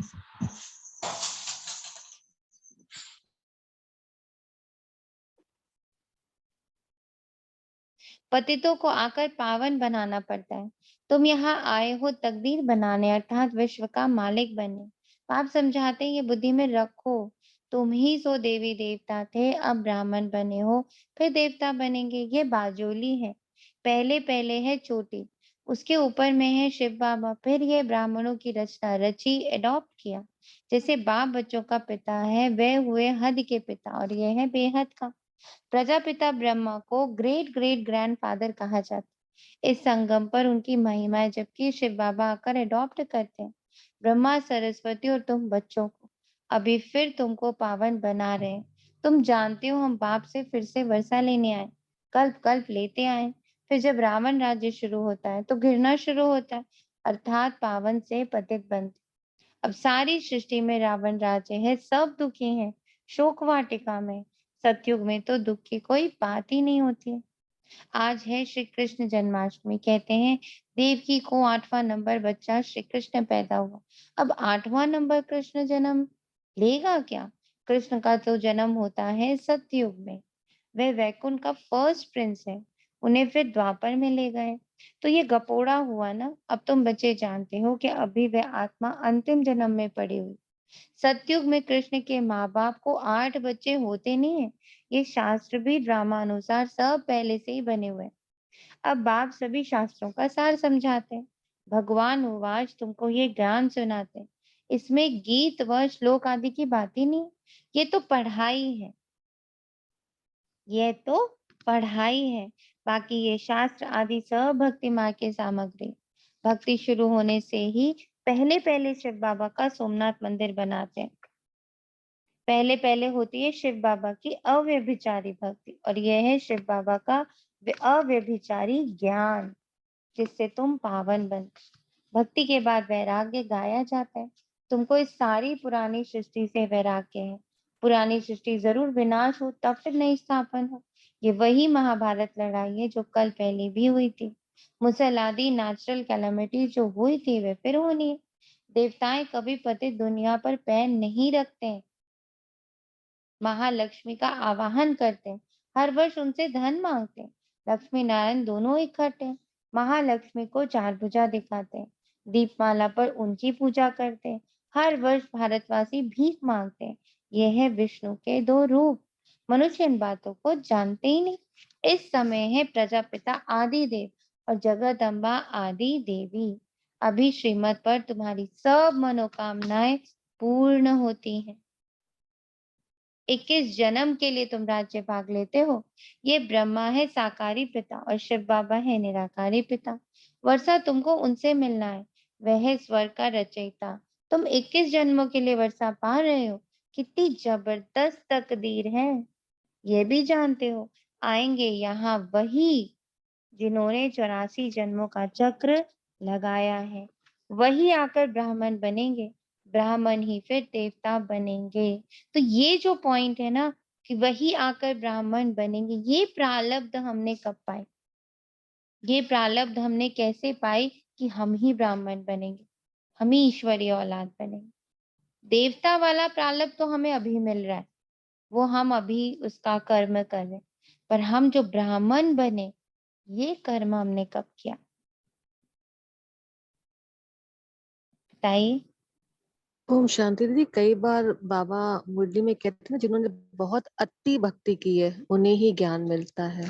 Speaker 2: पतितों को आकर पावन बनाना पड़ता है। तुम यहाँ आए हो तकदीर बनाने, अर्थात विश्व का मालिक बनने। आप समझाते हैं ये बुद्धि में रखो, तुम ही सो देवी देवता थे, अब ब्राह्मण बने हो, फिर देवता बनेंगे। ये बाजोली है, पहले पहले है छोटी, उसके ऊपर में है शिव बाबा, फिर ये ब्राह्मणों की रचना रची, एडॉप्ट किया। जैसे बाप बच्चों का पिता है, वे हुए हद के पिता, और ये है बेहद का। प्रजापिता ब्रह्मा को ग्रेट ग्रेट ग्रैंडफादर कहा जाता है। इस संगम पर उनकी महिमा है, जबकि शिव बाबा आकर अडॉप्ट करते हैं ब्रह्मा, सरस्वती और तुम बच्चों को। अभी फिर तुमको पावन बना रहे हैं। तुम जानते हो हम बाप से फिर से वर्षा लेने आए, कल्प कल्प लेते आए। फिर जब रावण राज्य शुरू होता है तो घृणा शुरू होता है, अर्थात पावन से पतित बनते। अब सारी सृष्टि में रावण राज्य है, सब दुखी हैं, शोक वाटिका में। सतयुग में तो दुख की कोई बात ही नहीं होती है। आज है श्री कृष्ण जन्माष्टमी। कहते हैं देवकी को 8वां नंबर बच्चा श्री कृष्ण पैदा हुआ। अब 8वां नंबर कृष्ण जन्म लेगा क्या? कृष्ण का तो जन्म होता है सतयुग में, वह वैकुंठ का फर्स्ट प्रिंस है, उन्हें फिर द्वापर में ले गए। तो ये गपोड़ा हुआ ना। अब तुम बच्चे जानते हो कि अभी वह आत्मा अंतिम जन्म में पड़ी हुई। सतयुग में कृष्ण के माँ बाप को 8 बच्चे होते नहीं है, ये शास्त्र भी ड्रामानुसार सब पहले से ही बने हुए हैं। अब बाप सभी शास्त्रों का सार समझाते हैं। भगवान उवाच तुमको ये ज्ञान सुनाते हैं। इसमें गीत व श्लोक आदि की बात ही नहीं, ये तो पढ़ाई है, ये तो पढ़ाई है। बाकी ये शास्त्र आदि सब भक्ति मार्ग की सामग्री। भक्ति शुरू होने से ही पहले पहले शिव बाबा का सोमनाथ मंदिर बनाते हैं। पहले पहले होती है शिव बाबा की अव्यभिचारी भक्ति, और यह है शिव बाबा का अव्यभिचारी ज्ञान, जिससे तुम पावन बनते। भक्ति के बाद वैराग्य गाया जाता है। तुमको इस सारी पुरानी सृष्टि से वैराग्य है। पुरानी सृष्टि जरूर विनाश हो तब फिर नई स्थापन हो। ये वही महाभारत लड़ाई है जो कल पहले भी हुई थी। मुसल आदि नेचुरल कैलेमिटी जो हुई थी वे फिर होनी है। देवताएं कभी पतित दुनिया पर पैर नहीं रखते हैं, महालक्ष्मी का आवाहन करते हैं, हर वर्ष उनसे धन मांगते हैं। लक्ष्मी नारायण दोनों इकट्ठे हैं। महालक्ष्मी को 4 भुजा दिखाते हैं, दीपमाला पर उनकी पूजा करते हैं। हर वर्ष भारतवासी भीख मांगते हैं। यह है विष्णु के 2 रूप। मनुष्य इन बातों को जानते ही नहीं। इस समय है प्रजापिता आदि देव और जगदम्बा आदि देवी। अभी श्रीमत पर तुम्हारी सब मनोकामनाएं पूर्ण होती हैं। 21 जन्म के लिए तुम राज्य भाग लेते हो। ये ब्रह्मा है साकारी पिता और शिव बाबा है निराकारी पिता। वर्षा तुमको उनसे मिलना है, वह है स्वर्ग का रचयिता। तुम 21 जन्मों के लिए वर्षा पा रहे हो। कितनी जबरदस्त तकदीर है, ये भी जानते हो। आएंगे यहाँ वही जिन्होंने 84 जन्मों का चक्र लगाया है, वही आकर ब्राह्मण बनेंगे। ब्राह्मण ही फिर देवता बनेंगे। तो ये जो पॉइंट है ना कि वही आकर ब्राह्मण बनेंगे, ये प्रारब्ध हमने कब पाए? ये प्रारब्ध हमने कैसे पाई कि हम ही ब्राह्मण बनेंगे, हम ही ईश्वरीय औलाद बनेंगे। देवता वाला प्रारब्ध तो हमें अभी मिल रहा है, वो हम अभी उसका कर्म कर रहे हैं। पर हम जो ब्राह्मण बने, ये कर्म हमने कब किया बताइए?
Speaker 1: ओम शांति दीदी। कई बार बाबा मुरली में कहते हैं ना, जिन्होंने बहुत अति भक्ति की है उन्हें ही ज्ञान मिलता है।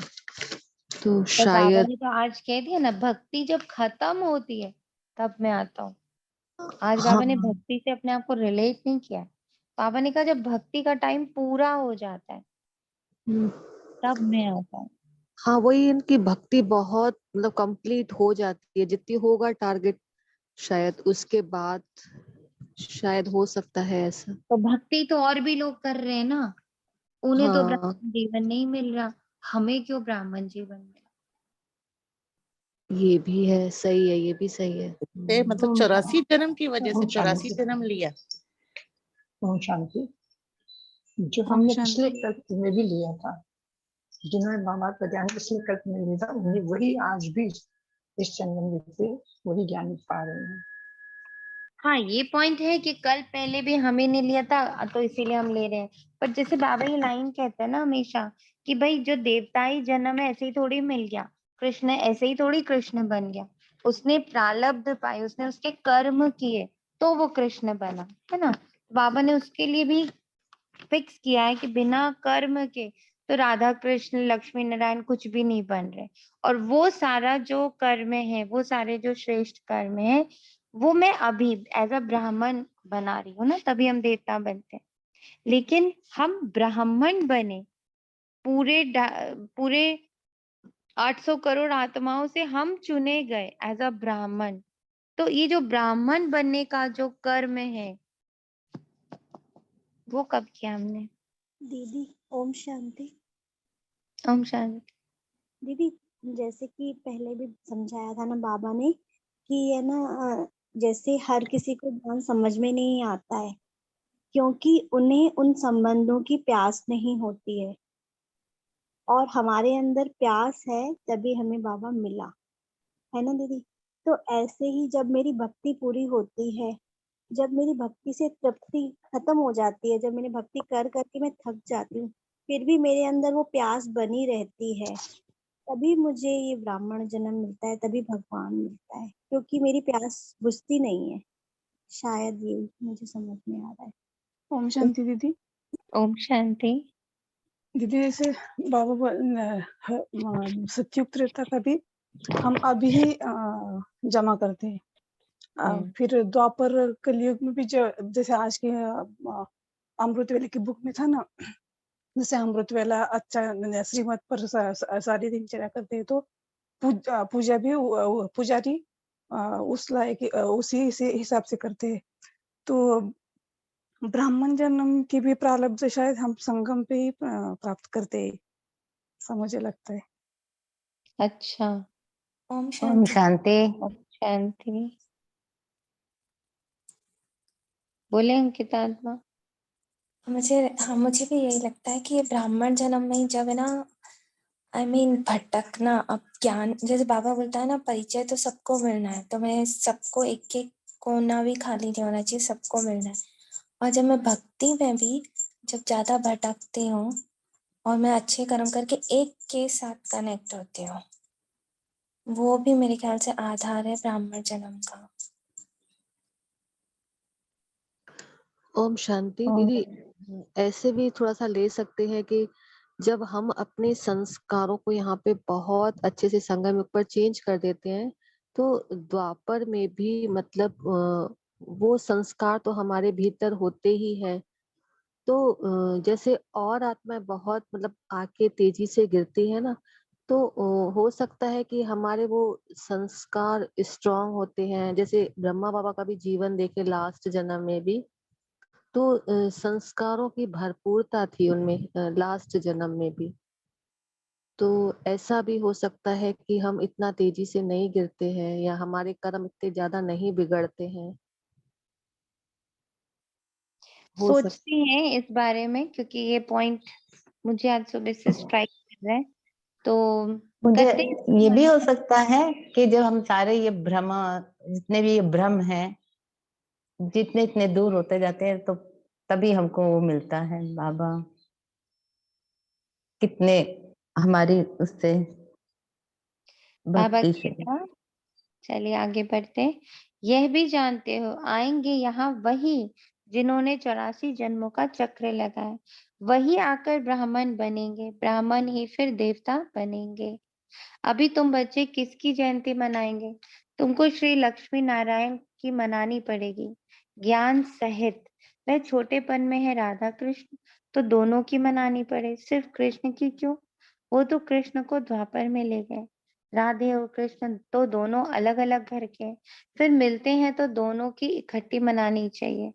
Speaker 1: तो
Speaker 2: और बाबा
Speaker 1: शायद
Speaker 2: ने तो आज कह दिया ना, भक्ति जब खत्म होती है तब मैं आता हूँ। आज
Speaker 1: हाँ,
Speaker 2: बाबा ने भक्ति से अपने आप को रिलेट नहीं किया। बाबा ने कहा जब भक्ति का टाइम पूरा हो जाता है
Speaker 1: हम्म,
Speaker 2: तब मैं आता हूँ।
Speaker 1: हाँ वही, इनकी भक्ति बहुत मतलब कंप्लीट हो जाती है, जितनी होगा टारगेट, शायद उसके बाद शायद हो सकता है ऐसा।
Speaker 2: तो भक्ति तो और भी लोग कर रहे हैं ना, उन्हें तो
Speaker 1: हाँ
Speaker 2: ब्राह्मण जीवन नहीं मिल रहा, हमें क्यों ब्राह्मण जीवन मिला?
Speaker 1: ये भी है, सही है, ये भी सही है।
Speaker 7: मतलब
Speaker 4: ओम
Speaker 7: 84 जन्म की वजह से
Speaker 4: ओम
Speaker 7: 84
Speaker 4: शांति।
Speaker 7: जन्म लिया।
Speaker 4: ओम शांति। जो
Speaker 8: ओम
Speaker 4: हमने पिछले
Speaker 8: शांति।
Speaker 4: कल्प में भी लिया था, जिन्होंने बाबा का ज्ञान पिछले कल्प में लिया था, उन्हें वही आज भी इस जन्म में से वही ज्ञान पा रहे हैं।
Speaker 2: हाँ ये पॉइंट है कि कल पहले भी हमें नहीं लिया था तो इसीलिए हम ले रहे हैं। पर जैसे बाबा ये लाइन कहते हैं ना हमेशा कि भाई जो देवताई जन्म है ऐसे ही थोड़ी मिल गया, कृष्ण ऐसे ही थोड़ी कृष्ण बन गया। उसने प्रारब्ध पाए, उसने उसके कर्म किए तो वो कृष्ण बना, है ना। बाबा ने उसके लिए भी फिक्स किया है कि बिना कर्म के तो राधा कृष्ण लक्ष्मी नारायण कुछ भी नहीं बन रहे। और वो सारा जो कर्म है, वो सारे जो श्रेष्ठ कर्म है, वो मैं अभी एज अ ब्राह्मण बना रही हूँ ना, तभी हम देवता बनते हैं। लेकिन हम ब्राह्मण बने, पूरे 800 करोड़ आत्माओं से हम चुने गए एज अ ब्राह्मण। तो ये जो ब्राह्मण बनने का जो कर्म है, वो कब किया हमने?
Speaker 7: दीदी ओम शांति।
Speaker 2: ओम शांति।
Speaker 7: दीदी जैसे कि पहले भी समझाया था ना बाबा ने कि है ना जैसे हर किसी को ज्ञान समझ में नहीं आता है क्योंकि उन्हें उन संबंधों की प्यास नहीं होती है और हमारे अंदर प्यास है तभी हमें बाबा मिला है ना दीदी। तो ऐसे ही जब मेरी भक्ति पूरी होती है, जब मेरी भक्ति से तृप्ति खत्म हो जाती है, जब मैंने भक्ति कर करके मैं थक जाती हूँ, फिर भी मेरे अंदर वो प्यास बनी रहती है, तभी मुझे ये ब्राह्मण जन्म मिलता है, तभी भगवान मिलता है, क्योंकि मेरी प्यास बुझती नहीं है। शायद ये मुझे समझ में आ रहा है।
Speaker 8: ओम शांति दीदी।
Speaker 2: ओम शांति।
Speaker 8: दीदी जैसे बाबा सतयुग त्रेता का भी हम अभी ही जमा करते हैं। फिर द्वापर कलयुग में भी जैसे आज के अमृत वेले की बुक में था ना, जैसे अमृत वेला अच्छा श्रीमत पर सारी दिनचर्या करते हैं, तो पूजा भी पुजारी उस लायक उसी से हिसाब से करते हैं। तो ब्राह्मण जन्म की भी प्रारब्ध शायद हम संगम पे ही प्राप्त करते हैं, ऐसा मुझे लगता है।
Speaker 2: अच्छा।
Speaker 7: ओम
Speaker 3: ओम
Speaker 7: शांति।
Speaker 3: शांति।
Speaker 2: ओम शांति। बोले अंकिता आत्मा।
Speaker 9: मुझे भी यही लगता है कि ये ब्राह्मण जन्म में ही जब है ना भटकना, अब ज्ञान जैसे बाबा बोलता है ना, परिचय तो सबको मिलना है, तो मैं सबको एक एक कोना भी खाली नहीं होना चाहिए, सबको मिलना है। और जब मैं भक्ति में भी जब ज्यादा भटकती हूँ और मैं अच्छे कर्म करके एक के साथ कनेक्ट होती हूँ, वो भी मेरे ख्याल से आधार है ब्राह्मण जन्म का।
Speaker 1: ओम शांति। दीदी ऐसे भी थोड़ा सा ले सकते हैं कि जब हम अपने संस्कारों को यहाँ पे बहुत अच्छे से संगम ऊपर चेंज कर देते हैं, तो द्वापर में भी मतलब वो संस्कार तो हमारे भीतर होते ही है। तो जैसे और आत्माएं बहुत मतलब आके तेजी से गिरती है ना, तो हो सकता है कि हमारे वो संस्कार स्ट्रांग होते हैं। जैसे ब्रह्मा बाबा का भी जीवन देखे लास्ट जन्म में भी, तो संस्कारों की भरपूरता थी उनमें लास्ट जन्म में भी। तो ऐसा भी हो सकता है कि हम इतना तेजी से नहीं गिरते हैं या हमारे कर्म इतने ज्यादा नहीं बिगड़ते हैं। हो
Speaker 2: सोचते हैं इस बारे में, क्योंकि ये पॉइंट मुझे आज सुबह से स्ट्राइक कर रहा है, तो
Speaker 3: मुझे
Speaker 2: करते हैं।
Speaker 3: ये भी हो सकता है कि जब हम सारे ये भ्रम, जितने भी ये भ्रम हैं, जितने इतने दूर होते जाते हैं, तो तभी हमको वो मिलता है बाबा। कितने हमारी उससे
Speaker 2: बाबा
Speaker 3: भक्ति
Speaker 2: की
Speaker 3: से।
Speaker 2: कृपा। चलिए आगे बढ़ते हैं। यह भी जानते हो आएंगे यहाँ वही जिन्होंने 84 जन्मों का चक्र लगाया, वही आकर ब्राह्मण बनेंगे, ब्राह्मण ही फिर देवता बनेंगे। अभी तुम बच्चे किसकी जयंती मनाएंगे? तुमको श्री लक्ष्मी नारायण की मनानी पड़ेगी, ज्ञान सहित। वह छोटेपन में है राधा कृष्ण, तो दोनों की मनानी पड़े। सिर्फ कृष्ण की क्यों? वो तो कृष्ण को द्वापर में ले गए। राधे और कृष्ण तो दोनों अलग अलग घर के, फिर मिलते हैं तो दोनों की इकट्ठी मनानी चाहिए।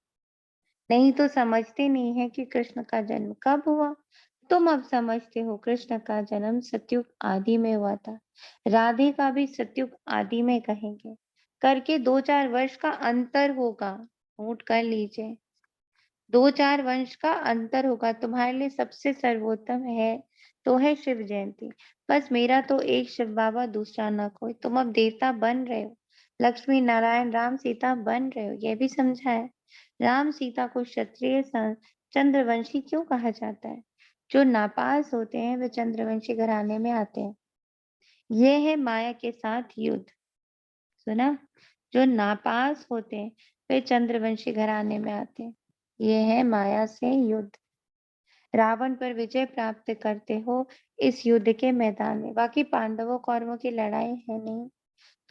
Speaker 2: नहीं तो समझते नहीं है कि कृष्ण का जन्म कब हुआ। तुम अब समझते हो कृष्ण का जन्म सतयुग आदि में हुआ था, राधे का भी सतयुग आदि में कहेंगे, करके 2-4 वर्ष का अंतर होगा। नोट कर लीजिए, 2-4 वर्ष का अंतर होगा। तुम्हारे लिए सबसे सर्वोत्तम है तो है शिव जयंती। बस मेरा तो एक शिव बाबा, दूसरा ना कोई। तुम अब देवता बन रहे हो, लक्ष्मी नारायण राम सीता बन रहे हो, यह भी समझा है। राम सीता को क्षत्रिय चंद्रवंशी क्यों कहा जाता है? जो नापास होते हैं वे चंद्रवंशी घराने में आते हैं। यह है माया के साथ युद्ध। सुना? जो नापास होते हैं वे चंद्रवंशी घराने में आते हैं। यह है माया से युद्ध। रावण पर विजय प्राप्त करते हो इस युद्ध के मैदान में। बाकी पांडवों कौरवों की लड़ाई है नहीं,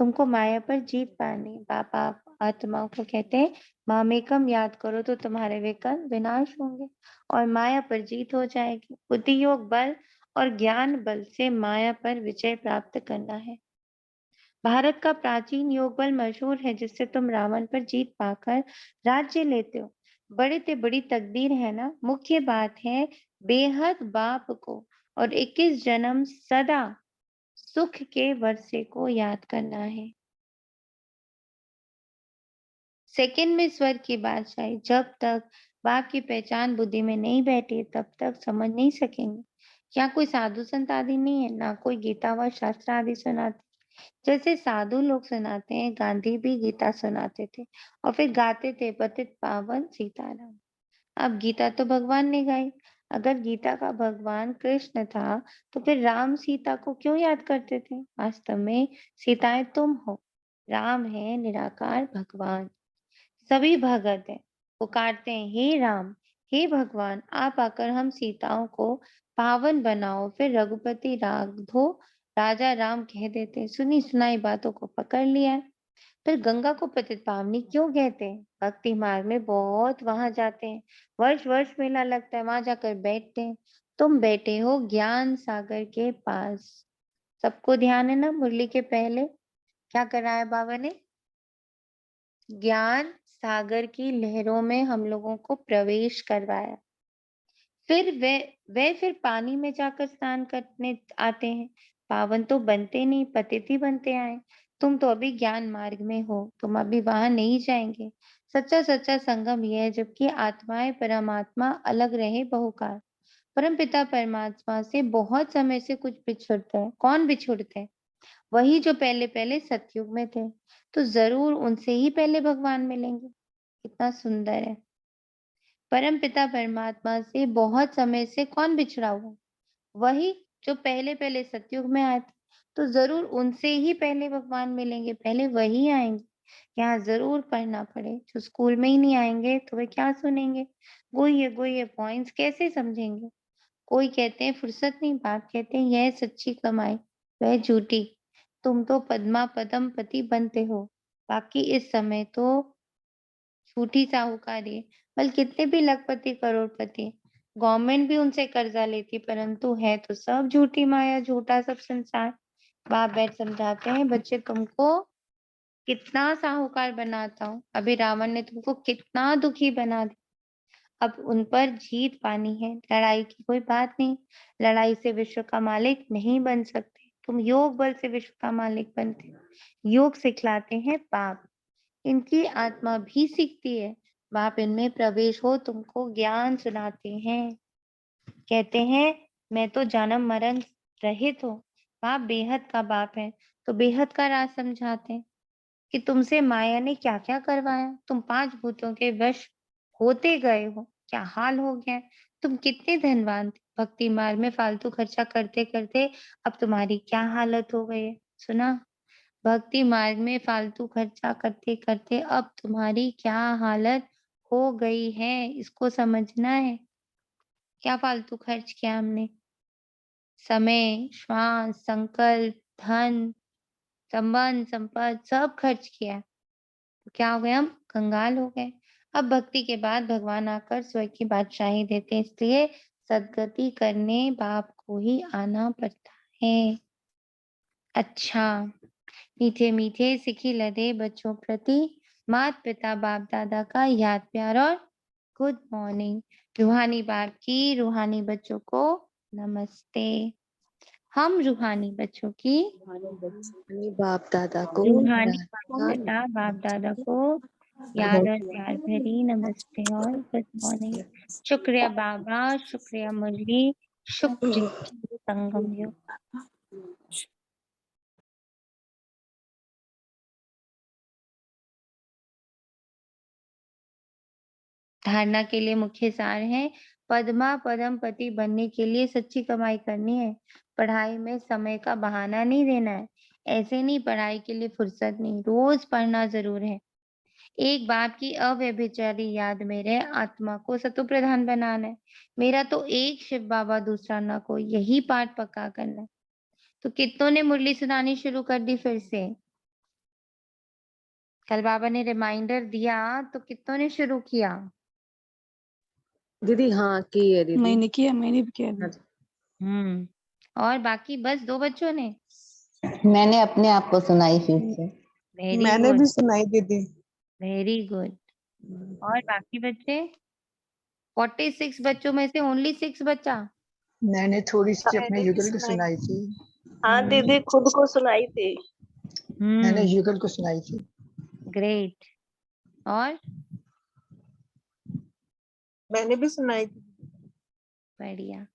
Speaker 2: तुमको माया पर जीत पानी। बाबा आत्माओं को कहते हैं मामेकम याद करो तो तुम्हारे विकल्प विनाश होंगे और माया पर जीत हो जाएगी। बुद्धि योग बल और ज्ञान बल से माया पर विजय प्राप्त करना है। भारत का प्राचीन योग बल मशहूर है, जिससे तुम रावण पर जीत पाकर राज्य लेते हो। बड़े ते बड़ी तकदीर है ना। मुख्य बात है बेहद बाप को और 21 जन्म सदा सुख के वर्षे को याद करना है। सेकंड में स्वर्ग की बादशाही, जब तक बाप की पहचान बुद्धि में नहीं बैठी तब तक समझ नहीं सकेंगे। यहाँ कोई साधु संत आदि नहीं है, ना कोई गीता व शास्त्र आदि सुनाते। जैसे साधु लोग सुनाते हैं, गांधी भी गीता सुनाते थे और फिर गाते थे पतित पावन सीताराम। अब गीता तो भगवान ने गाई। अगर गीता का भगवान कृष्ण था तो फिर राम सीता को क्यों याद करते थे? वास्तव में सीताएं तुम हो, राम है निराकार भगवान। सभी भगत हैं, पुकारते हैं हे राम, हे भगवान, आप आकर हम सीताओं को पावन बनाओ। फिर रघुपति राघव राजा राम कह देते, सुनी सुनाई बातों को पकड़ लिया है। फिर गंगा को पतित पावनी क्यों कहते हैं? भक्ति मार्ग में बहुत वहां जाते हैं, वर्ष वर्ष मेला लगता है, वहां जाकर बैठते हैं। तुम बैठे हो ज्ञान सागर के पास। सबको ध्यान है ना, मुरली के पहले क्या कराया बाबा ने? ज्ञान सागर की लहरों में हम लोगों को प्रवेश करवाया। फिर वे फिर पानी में जाकर स्नान करने आते हैं। पावन तो बनते नहीं, पतित ही बनते आए। तुम तो अभी ज्ञान मार्ग में हो, तुम अभी वहां नहीं जाएंगे। सच्चा सच्चा संगम यह है जबकि आत्माएं परमात्मा अलग रहे बहुकाल। परम पिता परमात्मा से बहुत समय से कुछ बिछुड़ते हैं। कौन बिछुड़ते हैं? वही जो पहले पहले सतयुग में थे। तो जरूर उनसे ही पहले भगवान मिलेंगे। कितना सुंदर है। परम पिता परमात्मा से बहुत समय से कौन बिछड़ा हुआ? वही जो पहले पहले सतयुग में आए थे। तो जरूर उनसे ही पहले भगवान मिलेंगे, पहले वही आएंगे। यहाँ जरूर पढ़ना पड़े। जो स्कूल में ही नहीं आएंगे तो वे क्या सुनेंगे? गोये पॉइंट्स कैसे समझेंगे? कोई कहते हैं फुर्सत नहीं, बाप कहते हैं यह सच्ची कमाई, वह झूठी। तुम तो पद्मा पदम पति बनते हो, बाकी इस समय तो झूठी साहूकारी है। बल कितने भी लखपति करोड़पति, गवर्नमेंट भी उनसे कर्जा लेती, परंतु है तो सब झूठी माया, झूठा सब संसार। बाप बैठ समझाते हैं बच्चे तुमको कितना साहूकार बनाता हूँ। अभी रावण ने तुमको कितना दुखी बना दिया, अब उन पर जीत पानी है। लड़ाई की कोई बात नहीं, लड़ाई से विश्व का मालिक नहीं बन सकते। तुम योग बल से विश्व का मालिक बनते हो। योग सिखलाते हैं बाप, इनकी आत्मा भी सीखती है। बाप इनमें प्रवेश हो तुमको ज्ञान सुनाते हैं। कहते हैं मैं तो जन्म मरण रहित हूँ। बाप बेहद का बाप है तो बेहद का राज समझाते हैं कि तुमसे माया ने क्या क्या करवाया। तुम 5 भूतों के वश होते गए हो, क्या हाल हो गया है। तुम कितने धनवान थे, भक्ति मार्ग में फालतू खर्चा करते करते अब तुम्हारी क्या हालत हो गई है। सुना? भक्ति मार्ग में फालतू खर्चा करते करते अब तुम्हारी क्या हालत हो गई है, इसको समझना है। क्या फालतू खर्च किया हमने? समय, श्वास, संकल्प, धन, संबंध, संपत्ति सब खर्च किया। तो क्या हो गए? हम कंगाल हो गए। अब भक्ति के बाद भगवान आकर स्वर्ग की बादशाही देते हैं, इसलिए सदगति करने बाप को ही आना पड़ता है। अच्छा, मीठे मीठे सिखी लदे बच्चों प्रति माता पिता बाप दादा का याद प्यार और गुड मॉर्निंग। रूहानी बाप की रूहानी बच्चों को नमस्ते। हम रूहानी बच्चों की
Speaker 1: अपने बाप दादा को
Speaker 2: रूहानी
Speaker 1: प्रार्थना
Speaker 2: पिता बाप दादा को याद और प्यार भरी नमस्ते और गुड मॉर्निंग। शुक्रिया बाबा, शुक्रिया मुरली, शुक्रिया संगम योग। धारणा के लिए मुख्य सार है, पद्मा पदम पति बनने के लिए सच्ची कमाई करनी है। पढ़ाई में समय का बहाना नहीं देना है। ऐसे नहीं पढ़ाई के लिए फुर्सत नहीं, रोज पढ़ना जरूर है। एक बाप की अव्यभिचारी याद मेरे आत्मा को सतो प्रधान बनाना है। मेरा तो एक शिव बाबा दूसरा ना कोई, यही पाठ पक्का करना है। तो कितनों ने मुरली सुनानी शुरू कर दी फिर से? कल बाबा ने रिमाइंडर दिया तो कितनों ने शुरू किया?
Speaker 1: दीदी हाँ की है दीदी।
Speaker 8: मैंने किया, मैंने भी किया दीदी।
Speaker 2: और बाकी बस 2 बच्चों ने?
Speaker 3: मैंने अपने आप को सुनाई फिर से।
Speaker 2: वेरी
Speaker 10: मैंने
Speaker 2: गुड,
Speaker 10: भी सुनाई दीदी।
Speaker 2: Very good. और बाकी बच्चे 46 बच्चों में से ओनली 6 बच्चा।
Speaker 4: मैंने थोड़ी सी अपने
Speaker 7: मैंने भी
Speaker 4: युगल को
Speaker 7: सुनाई।
Speaker 4: सुनाई थी।
Speaker 7: हाँ दीदी खुद को सुनाई थी।
Speaker 4: मैंने युगल को सुनाई थी।
Speaker 2: ग्रेट। और
Speaker 7: मैंने भी सुनाई थी।
Speaker 2: बढ़िया।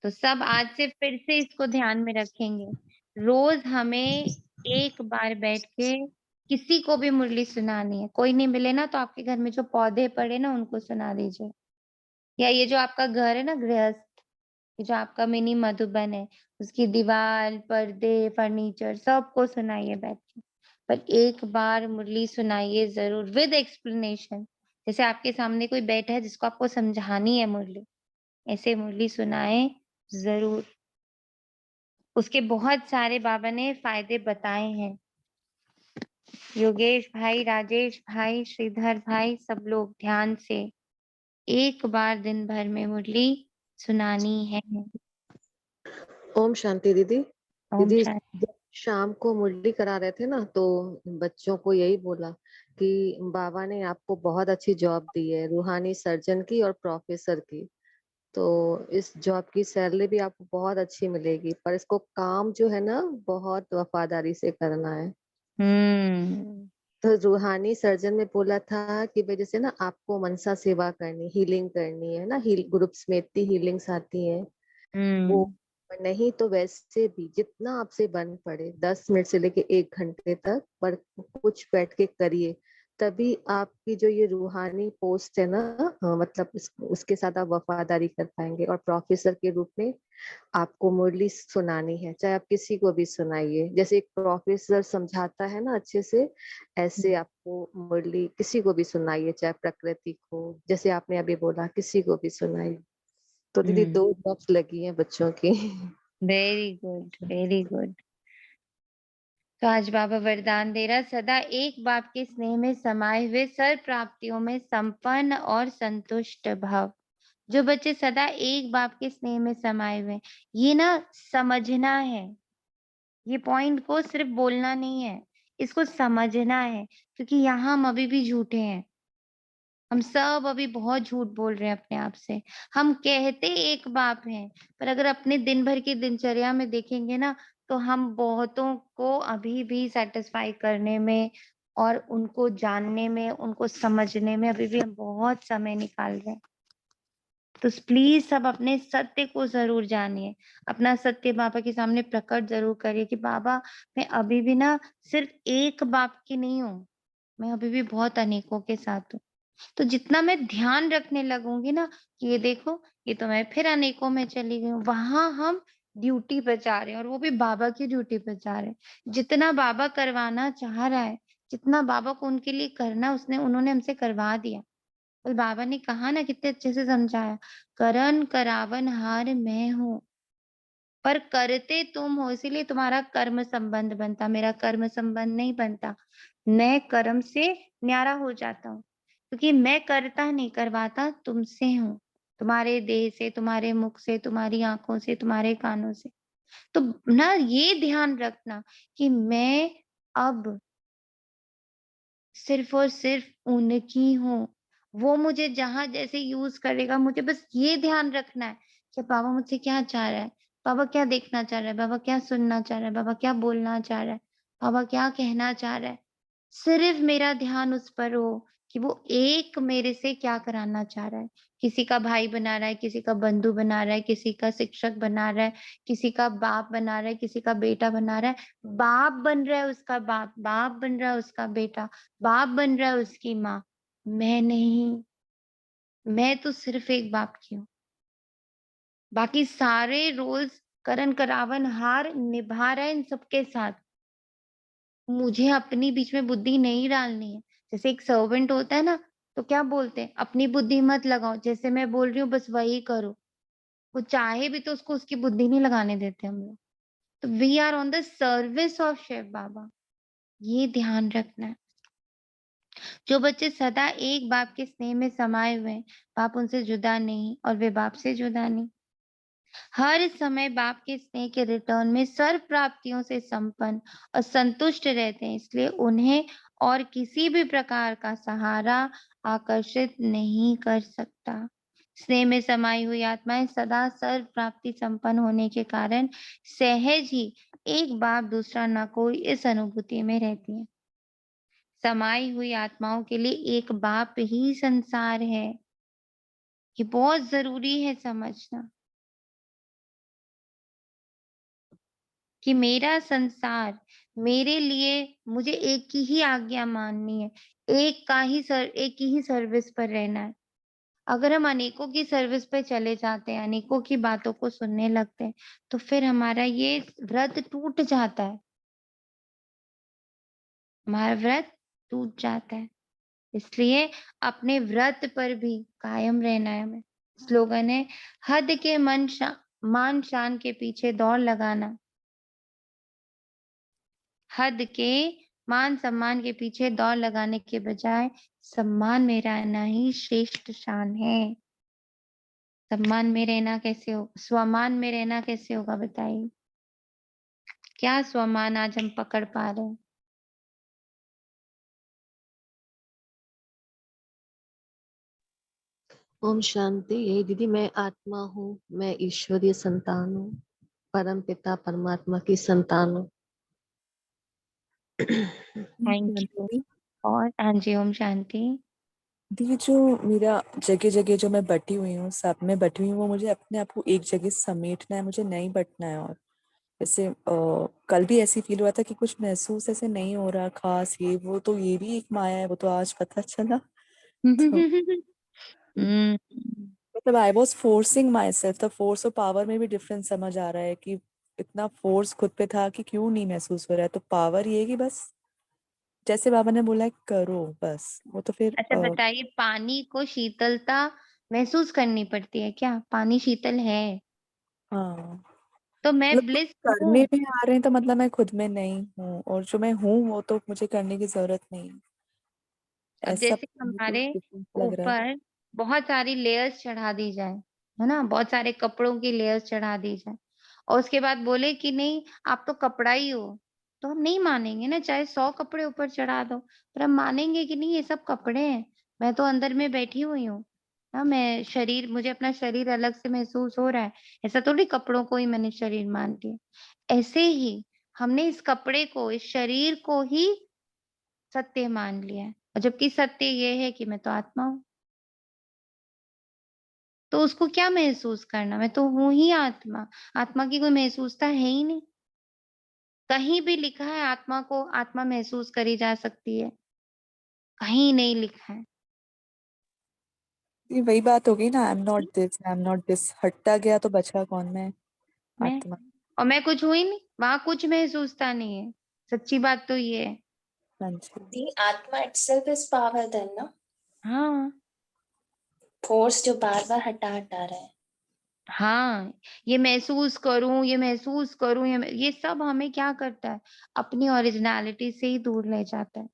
Speaker 2: तो सब आज से फिर से इसको ध्यान में रखेंगे। रोज हमें एक बार बैठ के किसी को भी मुरली सुनानी है। कोई नहीं मिले ना तो आपके घर में जो पौधे पड़े ना उनको सुना दीजिए, या ये जो आपका घर है ना गृहस्थ, ये जो आपका मिनी मधुबन है, उसकी दीवार, पर्दे, फर्नीचर सबको सुनाइए बैठ के। पर एक बार मुरली सुनाइए जरूर विद एक्सप्लेनेशन। जैसे आपके सामने कोई बैठा है जिसको आपको समझानी है मुरली, ऐसे मुरली सुनाए जरूर। उसके बहुत सारे बाबा ने फायदे बताए हैं। योगेश भाई, राजेश भाई, श्रीधर भाई, सब लोग ध्यान से एक बार दिन भर में मुरली सुनानी है।
Speaker 1: ओम शांति दीदी।
Speaker 2: ओम
Speaker 1: दीदी
Speaker 2: शांति।
Speaker 1: जब शाम को मुरली करा रहे थे ना तो बच्चों को यही बोला कि बाबा ने आपको बहुत अच्छी जॉब दी है, रूहानी सर्जन की और प्रोफेसर की। तो इस जॉब की सैलरी भी आपको बहुत अच्छी मिलेगी, पर इसको काम जो है ना बहुत वफादारी से करना है। तो रूहानी सर्जन में बोला था कि भाई जैसे ना आपको मनसा सेवा करनी, हीलिंग करनी है ना, ग्रुप्स में इतनी हीलिंग्स आती हैं, वो नहीं तो वैसे भी जितना आपसे बन पड़े 10 मिनट से लेके 1 घंटे तक, पर कुछ बैठ के करिए, तभी आपकी जो ये रूहानी पोस्ट है ना, मतलब उसके साथ आप वफादारी कर पाएंगे। और प्रोफेसर के रूप में आपको मुरली सुनानी है, चाहे आप किसी को भी सुनाइए। जैसे एक प्रोफेसर समझाता है ना अच्छे से, ऐसे आपको मुरली किसी को भी सुनाइए, चाहे प्रकृति को, जैसे आपने अभी बोला, किसी को भी सुनाइए। तो दीदी 2 जॉब्स लगी हैं बच्चों की।
Speaker 2: Very good, very good. तो आज बाबा वरदान दे रहा, सदा एक बाप के स्नेह में समाये हुए सर्व प्राप्तियों में संपन्न और संतुष्ट भव। जो बच्चे सदा एक बाप के स्नेह में समाये हुए, ये ना समझना है, ये पॉइंट को सिर्फ बोलना नहीं है, इसको समझना है। क्योंकि यहाँ हम अभी भी झूठे हैं, हम सब अभी बहुत झूठ बोल रहे हैं अपने आप से। हम कहते एक बाप हैं, पर अगर अपने दिन भर की दिनचर्या में देखेंगे ना, तो हम बहुतों को अभी भी सेटिस्फाई करने में और उनको जानने में, उनको समझने में अभी भी हम बहुत समय निकाल रहे हैं। तो प्लीज सब अपने सत्य को जरूर जानिए, अपना सत्य बाबा के सामने प्रकट जरूर करिए कि बाबा मैं अभी भी ना सिर्फ एक बाप की नहीं हूँ, मैं अभी भी बहुत अनेकों के साथ हूँ। तो जितना मैं ध्यान रखने लगूंगी ना कि ये देखो, ये तो मैं फिर अनेकों में चली गई हूँ, वहां हम ड्यूटी पे जा रहे हैं, और वो भी बाबा की ड्यूटी पे जा रहे हैं। जितना बाबा करवाना चाह रहा है, जितना बाबा को उनके लिए करना उन्होंने हमसे करवा दिया। और बाबा ने कहा ना, कितने अच्छे से समझाया, करन करावन हार मैं हूँ, पर करते तुम हो, इसीलिए तुम्हारा कर्म संबंध बनता, मेरा कर्म संबंध नहीं बनता। मैं कर्म से न्यारा हो जाता हूँ, क्योंकि मैं करता नहीं, करवाता तुमसे हूँ, तुम्हारे देह से, तुम्हारे मुख से, तुम्हारी आंखों से, तुम्हारे कानों से। तो ना ये ध्यान रखना कि मैं अब सिर्फ और सिर्फ उनकी हूँ। वो मुझे जहाँ जैसे यूज़ करेगा, मुझे बस ये ध्यान रखना है कि बाबा मुझसे क्या चाह रहा है, बाबा क्या देखना चाह रहा है, बाबा क्या सुनना चाह रहा है, बाबा क्या बोलना चाह रहा है, बाबा क्या कहना चाह रहा है। सिर्फ मेरा ध्यान उस पर हो कि वो एक मेरे से क्या कराना चाह रहा है। किसी का भाई बना रहा है, किसी का बंधु बना रहा है, किसी का शिक्षक बना रहा है, किसी का बाप बना रहा है, किसी का बेटा बना रहा है। बाप बन रहा है उसका बाप, बाप बन रहा है उसका बेटा, बाप बन रहा है उसकी माँ। मैं नहीं, मैं तो सिर्फ एक बाप की हूँ। बाकी सारे रोल्स करण करावन हार निभा रहा है इन सबके साथ। मुझे अपनी बीच में बुद्धि नहीं डालनी है। जैसे एक सर्वेंट होता है ना, तो क्या बोलते हैं, अपनी बुद्धि मत लगाओ, जैसे मैं बोल रही हूँ बस वही करो। वो चाहे भी तो उसको उसकी बुद्धि नहीं लगाने देते हम लोग। तो we are on the service of Shiv Baba, ये ध्यान रखना है। जो बच्चे सदा एक बाप के स्नेह में समाये हुए हैं, बाप उनसे जुदा नहीं और वे बाप से जुदा नहीं। हर समय बाप के स्नेह के रिटर्न में सर्व प्राप्तियों से संपन्न और संतुष्ट रहते हैं, इसलिए उन्हें और किसी भी प्रकार का सहारा आकर्षित नहीं कर सकता। स्नेह में समाई हुई आत्माएं सदा सर्व प्राप्ति संपन्न होने के कारण सहज ही एक बाप दूसरा न कोई इस अनुभूति में रहती है। समाई हुई आत्माओं के लिए एक बाप ही संसार है। ये बहुत जरूरी है समझना कि मेरा संसार मेरे लिए मुझे एक की ही आज्ञा माननी है, एक ही सर्विस पर रहना है। अगर हम अनेकों की सर्विस पे चले जाते हैं, अनेकों की बातों को सुनने लगते हैं, तो फिर हमारा ये व्रत टूट जाता है, हमारा व्रत टूट जाता है। इसलिए अपने व्रत पर भी कायम रहना है हमें। स्लोगन है, हद के मान शान के पीछे दौड़ लगाना, हद के मान सम्मान के पीछे दौड़ लगाने के बजाय सम्मान में रहना ही श्रेष्ठ शान है। सम्मान में रहना कैसे हो, स्वमान में रहना कैसे होगा बताइए? क्या स्वमान आज हम पकड़ पा रहे हैं?
Speaker 1: ओम शांति। यही दीदी, मैं आत्मा हूँ, मैं ईश्वरीय संतान हूँ, परम पिता परमात्मा की संतान हूँ।
Speaker 2: Thank you. और हाँ जी, ओम शांति।
Speaker 10: दी, जो मेरा जगह जगह जो मैं बटी हुई हूँ, सब में बटी हुई हूँ, वो मुझे अपने आप को एक जगह समेटना है, मुझे नहीं बटना है। और जैसे कल भी ऐसी फील हुआ था कि कुछ महसूस ऐसे नहीं हो रहा खास, ये वो, तो ये भी एक माया है, वो तो आज पता चला। तो
Speaker 2: हम्म,
Speaker 10: मतलब I was forcing my self, the force और पावर में भी डिफरेंस समझ आ रहा है कि इतना फोर्स खुद पे था कि क्यों नहीं महसूस हो रहा है। तो पावर ये है कि बस जैसे बाबा ने बोला है करो, बस वो तो फिर
Speaker 2: अच्छा बताइए, पानी को शीतलता महसूस करनी पड़ती है क्या? पानी शीतल है
Speaker 10: हाँ,
Speaker 2: तो मैं
Speaker 10: मतलब कुछ
Speaker 2: ब्लिस
Speaker 10: करने
Speaker 2: हूँ।
Speaker 10: में आ रहे हैं तो मतलब मैं खुद में नहीं हूँ, और जो मैं हूँ वो तो मुझे करने की जरूरत नहीं है।
Speaker 2: अब
Speaker 10: ऐसा
Speaker 2: जैसे
Speaker 10: पता नहीं क्यों
Speaker 2: हमारे
Speaker 10: difference लग रहा है।
Speaker 2: ऊपर बहुत सारी लेयर्स चढ़ा दी जाए, है ना, बहुत सारे कपड़ों की लेयर्स चढ़ा दी जाए, और उसके बाद बोले कि नहीं आप तो कपड़ा ही हो, तो हम नहीं मानेंगे ना। चाहे 100 कपड़े ऊपर चढ़ा दो, पर हम मानेंगे कि नहीं ये सब कपड़े हैं, मैं तो अंदर में बैठी हुई हूँ ना। मैं शरीर, मुझे अपना शरीर अलग से महसूस हो रहा है, ऐसा थोड़ी कपड़ों को ही मैंने शरीर मान लिया। ऐसे ही हमने इस कपड़े को, इस शरीर को ही सत्य मान लिया है, और जबकि सत्य ये है कि मैं तो आत्मा हूँ। तो उसको क्या महसूस करना, मैं तो हूँ ही आत्मा। आत्मा की कोई महसूसता है ही नहीं। कहीं भी लिखा है आत्मा को आत्मा महसूस करी जा सकती है? कहीं नहीं लिखा है।
Speaker 10: ये वही बात हो गई ना, आई एम नॉट दिस, हटता गया तो बचा कौन? मैं
Speaker 2: मैं
Speaker 10: आत्मा।
Speaker 2: और मैं कुछ हुई नहीं, वहां कुछ महसूसता नहीं है। सच्ची बात तो ये है।
Speaker 10: हाँ जी।
Speaker 9: The आत्मा itself is power then, ना?
Speaker 2: हाँ
Speaker 9: फोर्स जो बार बार हटा हटा रहा है।
Speaker 2: हाँ, ये महसूस करूं, ये महसूस करूं, ये सब हमें क्या करता है? अपनी ओरिजिनलिटी से ही दूर ले जाता है।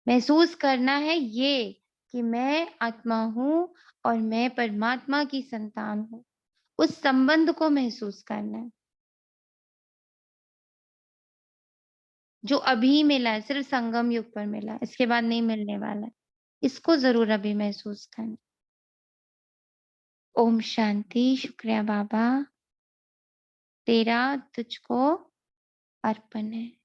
Speaker 2: महसूस करना है ये कि मैं आत्मा हूँ और मैं परमात्मा की संतान हूँ। उस संबंध को महसूस करना है जो अभी मिला है, सिर्फ संगम युग पर मिला है, इसके बाद नहीं मिलने वाला है। इसको जरूर अभी महसूस करना। ओम शांति। शुक्रिया बाबा, तेरा तुझको अर्पण है।